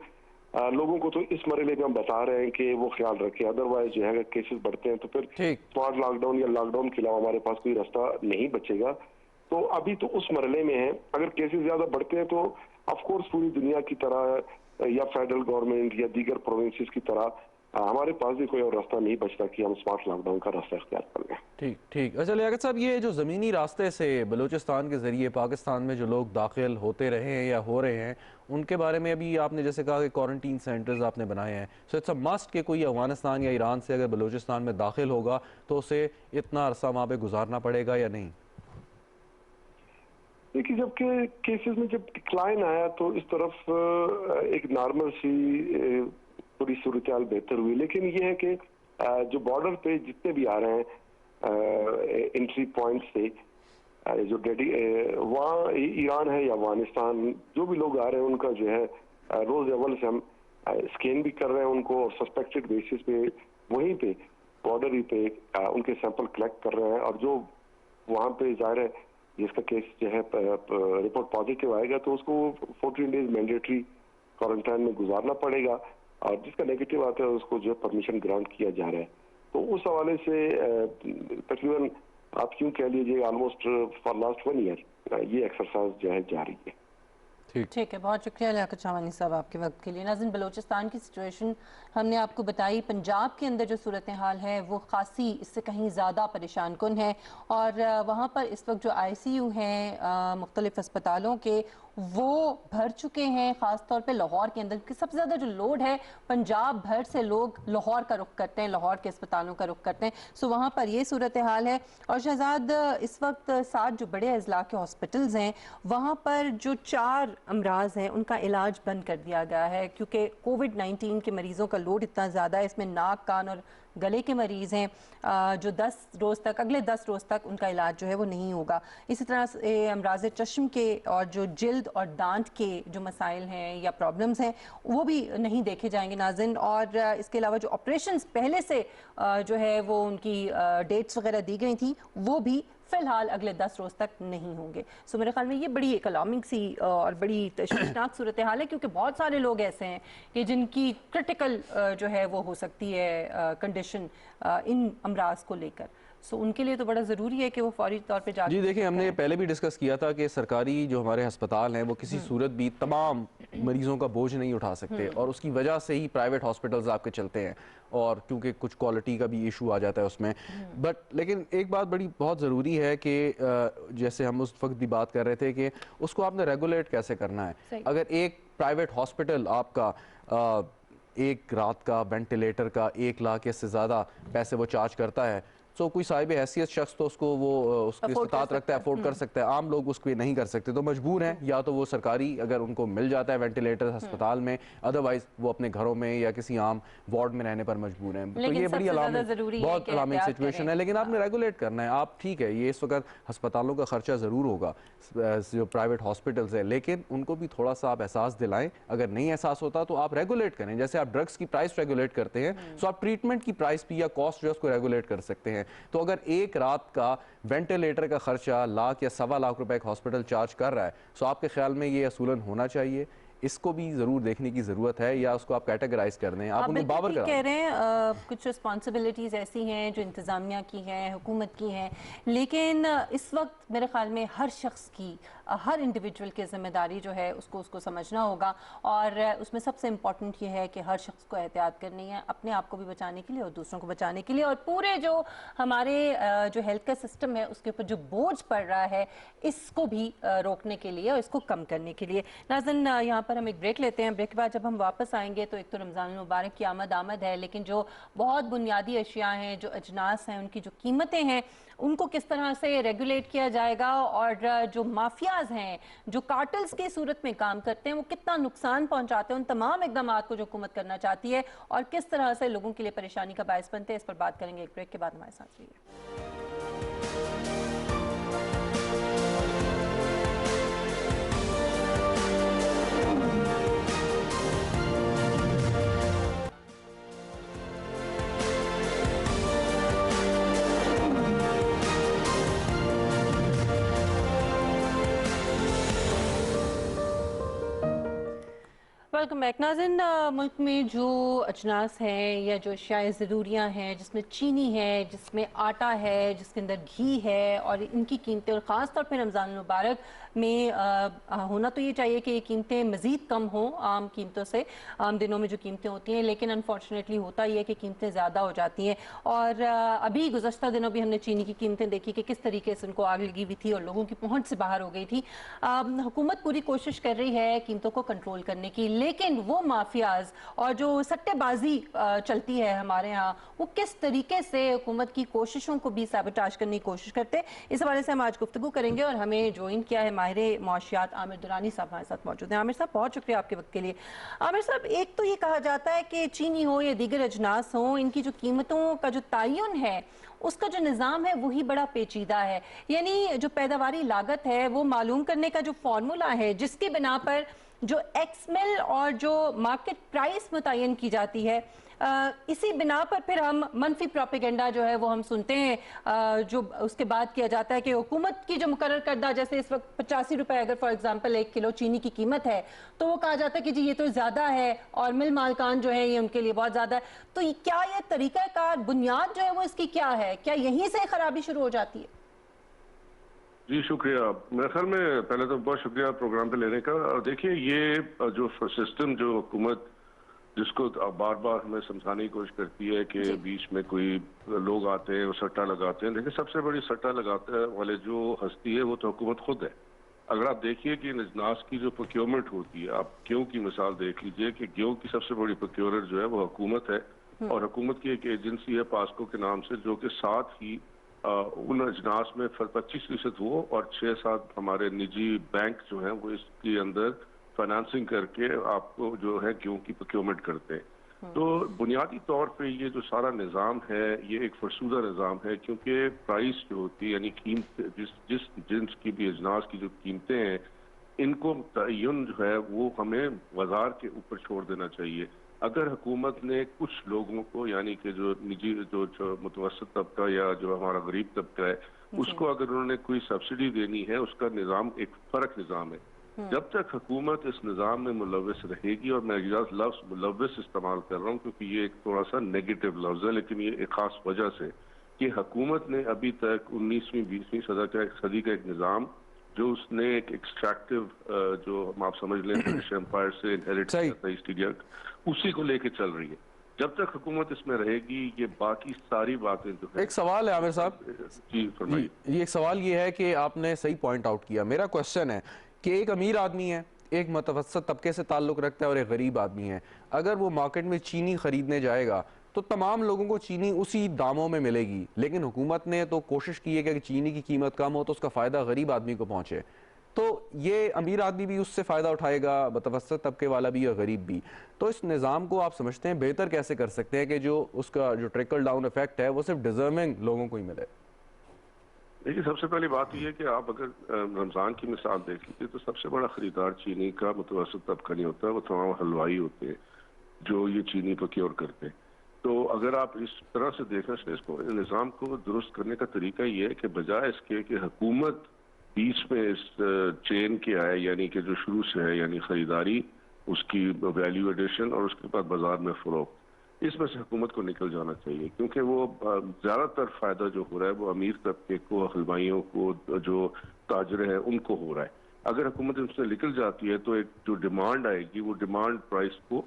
लोगों को तो इस मरहले में हम बता रहे हैं कि वो ख्याल रखें, अदरवाइज जो है अगर केसेस बढ़ते हैं तो फिर स्मार्ट लॉकडाउन या लॉकडाउन के अलावा हमारे पास कोई रास्ता नहीं बचेगा। तो अभी तो उस मरहले में है, अगर केसेस ज्यादा बढ़ते हैं तो ऑफकोर्स पूरी दुनिया की तरह या फेडरल गवर्नमेंट या दीगर प्रोविंसेस की तरह हमारे पास भी कोई और रास्ता नहीं बचता कि हम स्मार्ट लॉकडाउन का रास्ता इख्तियार कर लें। ठीक। अच्छा लियाकत साहब, ये जो ज़मीनी रास्ते से बलूचिस्तान के ज़रिए पाकिस्तान में जो लोग दाखिल होते रहे हैं या हो रहे हैं, उनके बारे में अभी आपने जैसे कहा कि क्वारंटीन सेंटर्स आपने बनाए हैं, सो इट्स अ मस्ट कि कोई अफगानिस्तान या ईरान से अगर बलूचिस्तान में दाखिल होगा तो उसे इतना अरसा वहाँ पर गुजारना पड़ेगा या नहीं? देखिए, जबकि केसेस में जब डिक्लाइन आया तो इस तरफ एक नॉर्मल सी पूरी सूरत हाल बेहतर हुई, लेकिन ये है कि जो बॉर्डर पे जितने भी आ रहे हैं एंट्री पॉइंट से जो वहाँ ईरान है या अफगानिस्तान, जो भी लोग आ रहे हैं उनका जो है रोज अव्वल से हम स्कैन भी कर रहे हैं उनको, और सस्पेक्टेड बेसिस पे वहीं पे बॉर्डर ही पे उनके सैंपल कलेक्ट कर रहे हैं। और जो वहाँ पे जाहिर है जिसका केस जो है रिपोर्ट पॉजिटिव आएगा तो उसको 14 डेज मैंडेटरी क्वारंटाइन में गुजारना पड़ेगा, और जिसका नेगेटिव आता है उसको जो परमिशन ग्रांट किया जा रहा है। तो उस हवाले से तकरीबन आप यूँ कह लीजिए ऑलमोस्ट फॉर लास्ट 1 ईयर ये एक्सरसाइज जो है जारी है। ठीक है, बहुत शुक्रिया लियाकत शाहवानी साहब आपके वक्त के लिए। नाज़रीन, बलूचिस्तान की सिचुएशन हमने आपको बताई। पंजाब के अंदर जो सूरत हाल है वो खासी इससे कहीं ज़्यादा परेशान कुन है, और वहाँ पर इस वक्त जो ICU हैं मुख्तलिफ अस्पतालों के वो भर चुके हैं, ख़ास तौर पे लाहौर के अंदर, क्योंकि सबसे ज़्यादा जो लोड है पंजाब भर से लोग लाहौर का रुख करते हैं, लाहौर के अस्पतालों का रुख करते हैं। सो वहाँ पर ये सूरत हाल है। और शहजाद, इस वक्त 7 जो बड़े अजला के हॉस्पिटल्स हैं वहाँ पर जो 4 अमराज हैं उनका इलाज बंद कर दिया गया है, क्योंकि कोविड-19 के मरीज़ों का लोड इतना ज़्यादा है। इसमें नाक, कान और गले के मरीज़ हैं जो 10 रोज़ तक, अगले 10 रोज़ तक उनका इलाज जो है वो नहीं होगा। इसी तरह से अमराज चश्म के और जो जिल्द और दांत के जो मसाइल हैं या प्रॉब्लम्स हैं वो भी नहीं देखे जाएंगे नाज़रीन। और इसके अलावा जो ऑपरेशंस पहले से जो है वो उनकी डेट्स वगैरह दी गई थी वो भी फिलहाल अगले 10 रोज़ तक नहीं होंगे। सो मेरे ख्याल में ये बड़ी इकोनॉमिक सी और बड़ी तशवीशनाक सूरत हाल है, क्योंकि बहुत सारे लोग ऐसे हैं कि जिनकी क्रिटिकल जो है वो हो सकती है कंडीशन इन अमराज को लेकर। सो उनके लिए तो बड़ा ज़रूरी है कि वो फौरी तौर पे जाकर। जी देखिए, हमने पहले भी डिस्कस किया था कि सरकारी जो हमारे अस्पताल हैं वो किसी सूरत भी तमाम मरीजों का बोझ नहीं उठा सकते, और उसकी वजह से ही प्राइवेट हॉस्पिटल्स आपके चलते हैं, और क्योंकि कुछ क्वालिटी का भी इशू आ जाता है उसमें। लेकिन एक बात बड़ी बहुत ज़रूरी है कि जैसे हम उस वक्त भी बात कर रहे थे कि उसको आपने रेगुलेट कैसे करना है। अगर एक प्राइवेट हॉस्पिटल आपका एक रात का वेंटिलेटर का 1 लाख या से ज़्यादा पैसे वो चार्ज करता है, तो कोई साहिब हैसियत शख्स तो उसको वो उसकी इस्तात रखता है, अफोर्ड कर सकता है, आम लोग उसको नहीं कर सकते, तो मजबूर हैं या तो वो सरकारी अगर उनको मिल जाता है वेंटिलेटर अस्पताल में, अदरवाइज वो अपने घरों में या किसी आम वार्ड में रहने पर मजबूर हैं। तो ये बड़ी बहुत अलार्मिंग सिचुएशन है, लेकिन आपने रेगुलेट करना है। आप ठीक है, ये इस वक्त अस्पतालों का खर्चा ज़रूर होगा जो प्राइवेट हॉस्पिटल्स है, लेकिन उनको भी थोड़ा सा आप एहसास दिलाएं। अगर नहीं एहसास होता तो आप रेगुलेट करें, जैसे आप ड्रग्स की प्राइस रेगुलेट करते हैं तो आप ट्रीटमेंट की प्राइस भी या कॉस्ट जो है उसको रेगुलेट कर सकते हैं। तो अगर एक रात का वेंटिलेटर का खर्चा 1 लाख या 1.25 लाख रुपए एक हॉस्पिटल चार्ज कर रहा है, तो आपके ख्याल में ये असूलन होना चाहिए? इसको भी जरूर देखने की जरूरत है, या उसको आप कैटेगराइज कर दें, आप उन्हें बाबर कह रहे हैं। कुछ रिस्पॉन्सिबिलिटीज़ ऐसी हैं जो इंतज़ामिया की हैं, हुकूमत की हैं, लेकिन इस वक्त मेरे ख्याल में हर शख्स की, हर इंडिविजुअल की जिम्मेदारी जो है उसको समझना होगा। और उसमें सबसे इम्पॉर्टेंट ये है कि हर शख्स को एहतियात करनी है, अपने आप को भी बचाने के लिए और दूसरों को बचाने के लिए, और पूरे जो हमारे जो हेल्थ का सिस्टम है उसके ऊपर जो बोझ पड़ रहा है इसको भी रोकने के लिए और इसको कम करने के लिए। नाज़रीन, यहाँ पर हम एक ब्रेक लेते हैं। ब्रेक के बाद जब हम वापस आएंगे तो एक तो रमज़ान मुबारक की आमद है, लेकिन जो बहुत बुनियादी अशिया हैं, जो अजनास हैं, उनकी जो कीमतें हैं उनको किस तरह से रेगुलेट किया जाएगा, और जो माफियाज हैं, जो कार्टल्स की सूरत में काम करते हैं, वो कितना नुकसान पहुंचाते हैं, उन तमाम इकदामात को जो हुकूमत करना चाहती है और किस तरह से लोगों के लिए परेशानी का बायस बनते हैं, इस पर बात करेंगे एक ब्रेक के बाद। हमारे साथ रहिए। Welcome back. नाज़रीन, मुल्क में जो अजनास हैं या जो अशियाए ज़रूरियाँ हैं, जिसमें चीनी है, जिसमें आटा है, जिसके अंदर घी है, और इनकी कीमतें, और ख़ास तौर पर रमज़ान मुबारक में होना तो ये चाहिए कि ये कीमतें मज़ीद कम हों आम कीमतों से, आम दिनों में जो कीमतें होती हैं, लेकिन अनफॉर्चुनेटली होता ये है कि कीमतें ज़्यादा हो जाती हैं। और अभी गुज़श्ता दिनों भी हमने चीनी की कीमतें देखी कि किस तरीके से उनको आग लगी हुई थी और लोगों की पहुँच से बाहर हो गई थी। हुकूमत पूरी कोशिश कर रही है कीमतों को कंट्रोल करने की, लेकिन वो माफियाज और जो सट्टेबाजी चलती है हमारे यहाँ, वो किस तरीके से हुकूमत की कोशिशों को भी सैबोटाज करने की कोशिश करते हैं, इस हवाले से हम आज गुफ्तगू करेंगे। और हमें ज्वाइन किया है माहिर मुआशियात आमिर दुरानी साहब हमारे साथ मौजूद हैं। आमिर साहब, बहुत शुक्रिया आपके वक्त के लिए। आमिर साहब, एक तो ये कहा जाता है कि चीनी हो या दीगर अजनास हो, इनकी जो कीमतों का जो तयन है, उसका जो निज़ाम है वही बड़ा पेचीदा है। यानी जो पैदावारी लागत है वो मालूम करने का जो फॉर्मूला है, जिसकी बिना पर जो एक्समिल और जो मार्केट प्राइस मुतय्यन की जाती है, इसी बिना पर फिर हम मनफी प्रोपेगेंडा जो है वो हम सुनते हैं। जो उसके बाद किया जाता है कि हुकूमत की जो मुकर्रर करदा, जैसे इस वक्त 85 रुपए अगर फॉर एग्जांपल 1 किलो चीनी की कीमत है, तो वो कहा जाता है कि जी ये तो ज़्यादा है और मिल मालकान जो है ये उनके लिए बहुत ज़्यादा है। तो क्या ये तरीक़ाकार, बुनियाद जो है वो इसकी क्या है? क्या यहीं से खराबी शुरू हो जाती है? जी शुक्रिया। मेरे ख्याल में पहले तो बहुत शुक्रिया प्रोग्राम पे लेने का। और देखिए, ये जो सिस्टम जो हुकूमत जिसको बार बार हमें समझाने की कोशिश करती है कि बीच में कोई लोग आते हैं और सट्टा लगाते हैं, लेकिन सबसे बड़ी सट्टा लगाते वाले जो हस्ती है वो तो हुकूमत खुद है। अगर आप देखिए कि अजनास की जो प्रोक्योरमेंट होती है, आप गेहूं की मिसाल देख लीजिए कि गेहूं की सबसे बड़ी प्रोक्योरर जो है वो हुकूमत है, और हुकूमत की एक एजेंसी है पास्को के नाम से, जो कि साथ ही उन अजनास में 25% वो और 6-7 हमारे निजी बैंक जो हैं वो इसके अंदर फाइनेंसिंग करके आपको जो है गेहूं की प्रोक्योरमेंट करते हैं। तो बुनियादी तौर पे ये जो सारा निज़ाम है ये एक फरसूदा निज़ाम है, क्योंकि प्राइस जो होती है यानी कीमत, जिस जिन्स की भी अजनास की जो कीमतें हैं, इनको तयन जो है वो हमें बाजार के ऊपर छोड़ देना चाहिए। अगर हुकूमत ने कुछ लोगों को, यानी कि जो निजी जो मुतवसत तबका या जो हमारा गरीब तबका है, उसको अगर उन्होंने कोई सब्सिडी देनी है, उसका निज़ाम एक फर्क निज़ाम है। जब तक हुकूमत इस निज़ाम में मुलव्वस रहेगी, और मैं लफ्ज़ मुलव्वस इस्तेमाल कर रहा हूँ क्योंकि ये एक थोड़ा सा नेगेटिव लफ्ज़ है, लेकिन ये एक ख़ास वजह से कि हुकूमत ने अभी तक 19वीं 20वीं सदी का एक निज़ाम जो उसने एक एक्सट्रैक्टिव जो आप समझ लें ब्रिटिश एम्पायर से इनहेरिट किया था, ईस्ट इंडिया, उसी को लेके चल रही है। जब तक हुकूमत इसमें रहेगी, ये बाकी सारी बातें जो है। एक सवाल है आमिर साहब, जी फरमाइए। ये एक सवाल ये है कि आपने सही पॉइंट आउट किया। मेरा क्वेश्चन है कि एक अमीर आदमी है, एक मुतवसत तबके से ताल्लुक़ रखता है और एक गरीब आदमी है। अगर वो मार्केट में चीनी खरीदने जाएगा तो तमाम लोगों को चीनी उसी दामों में मिलेगी, लेकिन हुकूमत ने तो कोशिश की है कि चीनी की कीमत कम हो तो उसका फ़ायदा गरीब आदमी को पहुँचे। तो ये अमीर आदमी भी उससे फ़ायदा उठाएगा, मुतवसत तबके वाला भी और गरीब भी। तो इस निज़ाम को आप समझते हैं बेहतर कैसे कर सकते हैं कि जो उसका जो ट्रिकल डाउन इफेक्ट है वो सिर्फ डिजर्विंग लोगों को ही मिले? देखिए, सबसे पहली बात यह है कि आप अगर रमज़ान की मिसाल देख लीजिए तो सबसे बड़ा खरीदार चीनी का मुतवसत तबका नहीं होता, वो तमाम हलवाई होते हैं जो ये चीनी प्रोक्योर करते हैं। तो अगर आप इस तरह से देखना चाहिए इसको, निज़ाम को दुरुस्त करने का तरीका ये है कि बजाय इसके कि हुकूमत बीच में इस चेन के आए, यानी कि जो शुरू से है, यानी खरीदारी, उसकी वैल्यू एडिशन और उसके बाद बाजार में फरोख्त, इसमें से हुकूमत को निकल जाना चाहिए, क्योंकि वो ज़्यादातर फ़ायदा जो हो रहा है वो अमीर तबके को, हलवाइयों को, जो ताजरे हैं उनको हो रहा है। अगर हुकूमत उससे निकल जाती है तो एक जो डिमांड आएगी वो डिमांड प्राइस को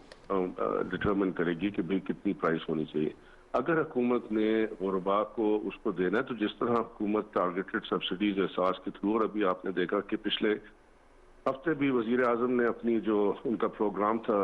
डिटरमिन करेगी कि भाई कितनी प्राइस होनी चाहिए। अगर हुकूमत ने गुरबा को उसको देना है तो जिस तरह हुकूमत टारगेटेड सब्सिडीज एहसास के थ्रू, और अभी आपने देखा कि पिछले हफ्ते भी वजीर आजम ने अपनी जो उनका प्रोग्राम था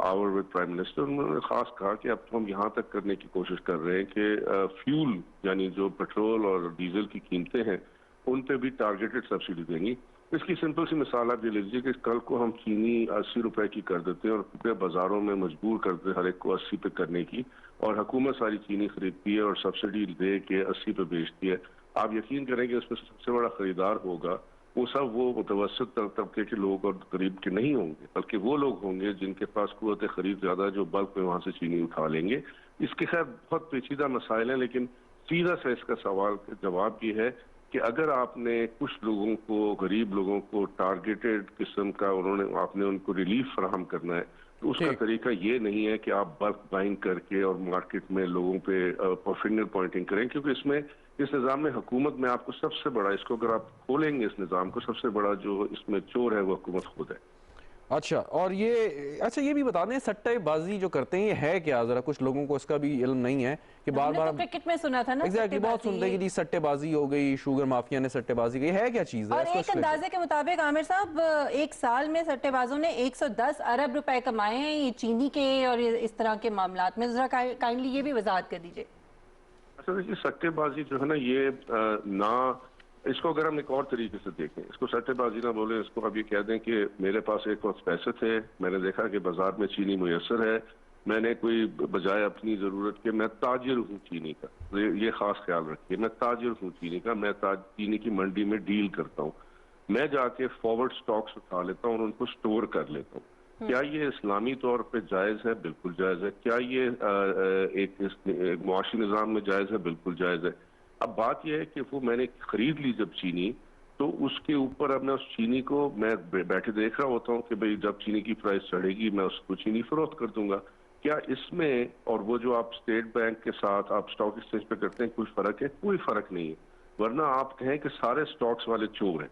आवर विद प्राइम मिनिस्टर, उन्होंने खास कहा कि अब तो हम यहाँ तक करने की कोशिश कर रहे हैं कि फ्यूल यानी जो पेट्रोल और डीजल की कीमतें हैं उन पे भी टारगेटेड सब्सिडी देंगी। इसकी सिंपल सी मिसाल आप ये लीजिए कि कल को हम चीनी 80 रुपए की कर देते हैं और पूरे बाजारों में मजबूर करते हैं हर एक को 80 पे करने की, और हुकूमत सारी चीनी खरीदती है और सब्सिडी दे के 80 पे बेचती है। आप यकीन करेंगे उसमें सबसे बड़ा खरीदार होगा वो सब वो मुतवसत तबके के लोग और गरीब के नहीं होंगे, बल्कि वो लोग होंगे जिनके पास कुव्वत खरीद ज्यादा, जो बल्क में वहां से चीनी उठा लेंगे। इसके खैर बहुत पेचीदा मसाइल हैं, लेकिन सीधा सा इसका सवाल जवाब ये है कि अगर आपने कुछ लोगों को, गरीब लोगों को टारगेटेड किस्म का आपने उनको रिलीफ फराहम करना है, तो उसका तरीका ये नहीं है कि आप बल्क बाइंग करके और मार्केट में लोगों पे फिंगर पॉइंटिंग करें, क्योंकि इसमें इस निज़ाम में हुकूमत में आपको सबसे बड़ा, इसको अगर आप खोलेंगे इस निज़ाम को, सबसे बड़ा जो इसमें चोर है वो हुकूमत खुद है। अच्छा, और ये भी बता दें, सट्टेबाजी जो करते हैं ये है क्या? जरा कुछ लोगों को इसका भी इल्म नहीं है कि बार बार तो क्रिकेट में सुना था ना, एग्जैक्टली बहुत सुनते हैं कि जी सट्टेबाजी हो गई, शुगर माफिया ने सट्टेबाजी की, है क्या चीज है? और एक अंदाजे के मुताबिक आमिर साहब, एक साल में सट्टेबाजों ने 110 अरब रुपए कमाए हैं ये चीनी के और इस तरह के मामलात में। जरा काइंडली ये भी वजाहत कर दीजिए। अच्छा देखिए, सट्टेबाजी जो है ना, ये ना, इसको अगर हम एक और तरीके से देखें, इसको सट्टेबाजी ना बोले, इसको अब ये कह दें कि मेरे पास एक वक्त पैसे थे, मैंने देखा कि बाजार में चीनी मुयसर है, मैंने कोई बजाय अपनी ज़रूरत के, मैं ताजिर हूँ चीनी का, ये खास ख्याल रखिए, मैं ताजिर हूँ चीनी का, मैं चीनी की मंडी में डील करता हूँ, मैं जाके फॉरवर्ड स्टॉक्स उठा लेता हूँ और उनको स्टोर कर लेता हूँ। क्या ये इस्लामी तौर पे जायज़ है? बिल्कुल जायज़ है। क्या ये एक मुआशी निज़ाम में जायज़ है? बिल्कुल जायज़ है। अब बात यह है कि वो मैंने खरीद ली जब चीनी, तो उसके ऊपर अब मैं उस चीनी को मैं बैठे देख रहा होता हूँ कि भाई जब चीनी की प्राइस चढ़ेगी मैं उसको चीनी फरोख्त कर दूंगा। क्या इसमें और वो जो आप स्टेट बैंक के साथ आप स्टॉक एक्सचेंज पे करते हैं कोई फर्क है? कोई फर्क नहीं है। वरना आप कहें कि सारे स्टॉक्स वाले चोर हैं,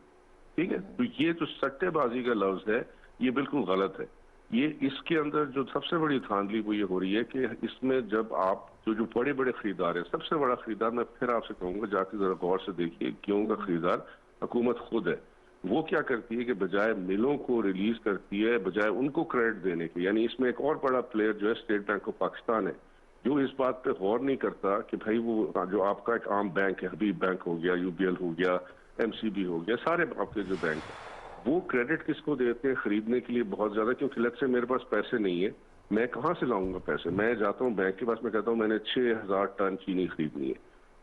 ठीक है? तो ये जो सट्टेबाजी का लफ्ज है ये बिल्कुल गलत है। ये इसके अंदर जो सबसे बड़ी धांधली वो ये हो रही है कि इसमें जब आप जो बड़े बड़े खरीदार हैं, सबसे बड़ा खरीदार मैं फिर आपसे कहूंगा जाके जरा गौर से देखिए, क्यों का खरीदार हुकूमत खुद है। वो क्या करती है कि बजाय मिलों को रिलीज करती है, बजाय उनको क्रेडिट देने के, यानी इसमें एक और बड़ा प्लेयर जो है स्टेट बैंक ऑफ पाकिस्तान है, जो इस बात पे गौर नहीं करता कि भाई वो जो आपका एक आम बैंक है, हबीब बैंक हो गया, यूबीएल हो गया, एमसीबी हो गया, सारे आपके जो बैंक है, वो क्रेडिट किसको देते हैं खरीदने के लिए बहुत ज्यादा, क्योंकि लग से मेरे पास पैसे नहीं है, मैं कहाँ से लाऊंगा पैसे? मैं जाता हूँ बैंक के पास, मैं कहता हूँ मैंने 6000 टन चीनी खरीदनी है,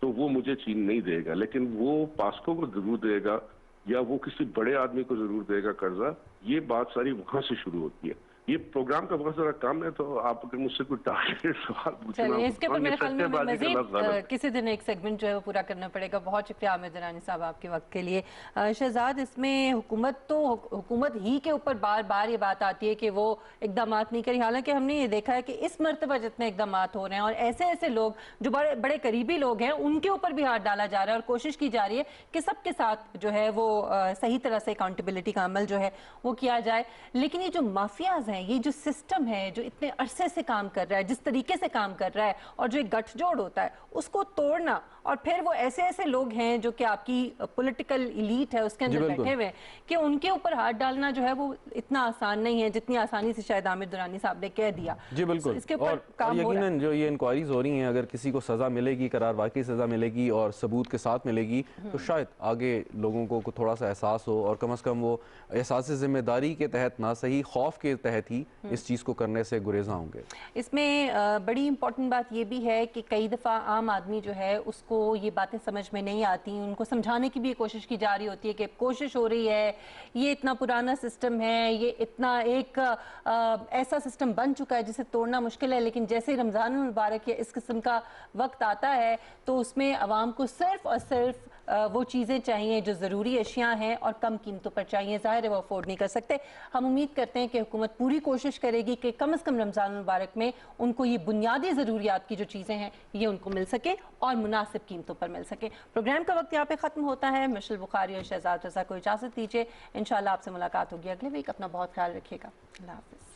तो वो मुझे चीनी नहीं देगा, लेकिन वो पास्को को जरूर देगा या वो किसी बड़े आदमी को जरूर देगा कर्जा। ये बात सारी वहां से शुरू होती है। ये प्रोग्राम का बहुत जरा कम है, तो आप अगर मुझसे कोई टारगेट सवाल पूछना, इसके ऊपर मेरे ख्याल में मजीद किसी दिन एक सेगमेंट जो है वो पूरा करना पड़ेगा। बहुत शुक्रिया आमिर दरानी साहब आपके वक्त के लिए। शहजाद, इसमें हुकूमत ही के ऊपर बार बार ये बात आती है कि वो इकदाम नहीं करी, हालांकि हमने ये देखा है कि इस मरतबा जितने इकदाम हो रहे हैं और ऐसे ऐसे लोग जो बड़े बड़े करीबी लोग हैं उनके ऊपर भी हाथ डाला जा रहा है और कोशिश की जा रही है कि सबके साथ जो है वो सही तरह से अकाउंटेबिलिटी का अमल जो है वो किया जाए। लेकिन ये जो माफियाज हैं, ये जो सिस्टम है जो इतने अरसे से काम कर रहा है, जिस तरीके से काम कर रहा है, और जो एक गठजोड़ होता है उसको तोड़ना, और फिर वो ऐसे ऐसे लोग हैं जो कि आपकी पॉलिटिकल इलीट है उसके अंदर बैठे हुए हैं कि उनके ऊपर हाथ डालना जो है वो इतना आसान नहीं है जितनी आसानी से शायद आमिर दुरानी साहब ने कह दिया। जी बिल्कुल। इसके ऊपर काम हो रहा है। जो ये इंक्वायरीज हो रही हैं, अगर किसी को सजा मिलेगी, करार वाकई सजा मिलेगी और सबूत के साथ मिलेगी, तो शायद आगे लोगों को थोड़ा सा एहसास हो और कम से कम वो एहसास जिम्मेदारी के तहत ना सही खौफ के तहत ही इस चीज़ को करने से गुरेजा होंगे। इसमें बड़ी इंपॉर्टेंट बात ये भी है कि कई दफ़ा आम आदमी जो है उसको ये बातें समझ में नहीं आती, उनको समझाने की भी कोशिश की जा रही होती है कि कोशिश हो रही है, ये इतना पुराना सिस्टम है, ये इतना एक ऐसा सिस्टम बन चुका है जिसे तोड़ना मुश्किल है। लेकिन जैसे रमज़ान मुबारक या इस किस्म का वक्त आता है तो उसमें आवाम को सिर्फ और सिर्फ वो चीज़ें चाहिए जो ज़रूरी अशियाँ हैं और कम कीमतों पर चाहिए। ज़ाहिर है वो अफोर्ड नहीं कर सकते। हम उम्मीद करते हैं कि हुकूमत पूरी कोशिश करेगी कि कम से कम रमज़ान मुबारक में उनको ये बुनियादी ज़रूरियात की जो चीज़ें हैं ये उनको मिल सके और मुनासिब कीमतों पर मिल सके। प्रोग्राम का वक्त यहाँ पे ख़त्म होता है। मिशेल बुखारी और शहजाद रज़ा को इजाज़त दीजिए। इंशाल्लाह आपसे मुलाकात होगी अगले वीक। अपना बहुत ख्याल रखिएगा। अल्लाह हाफ़िज़।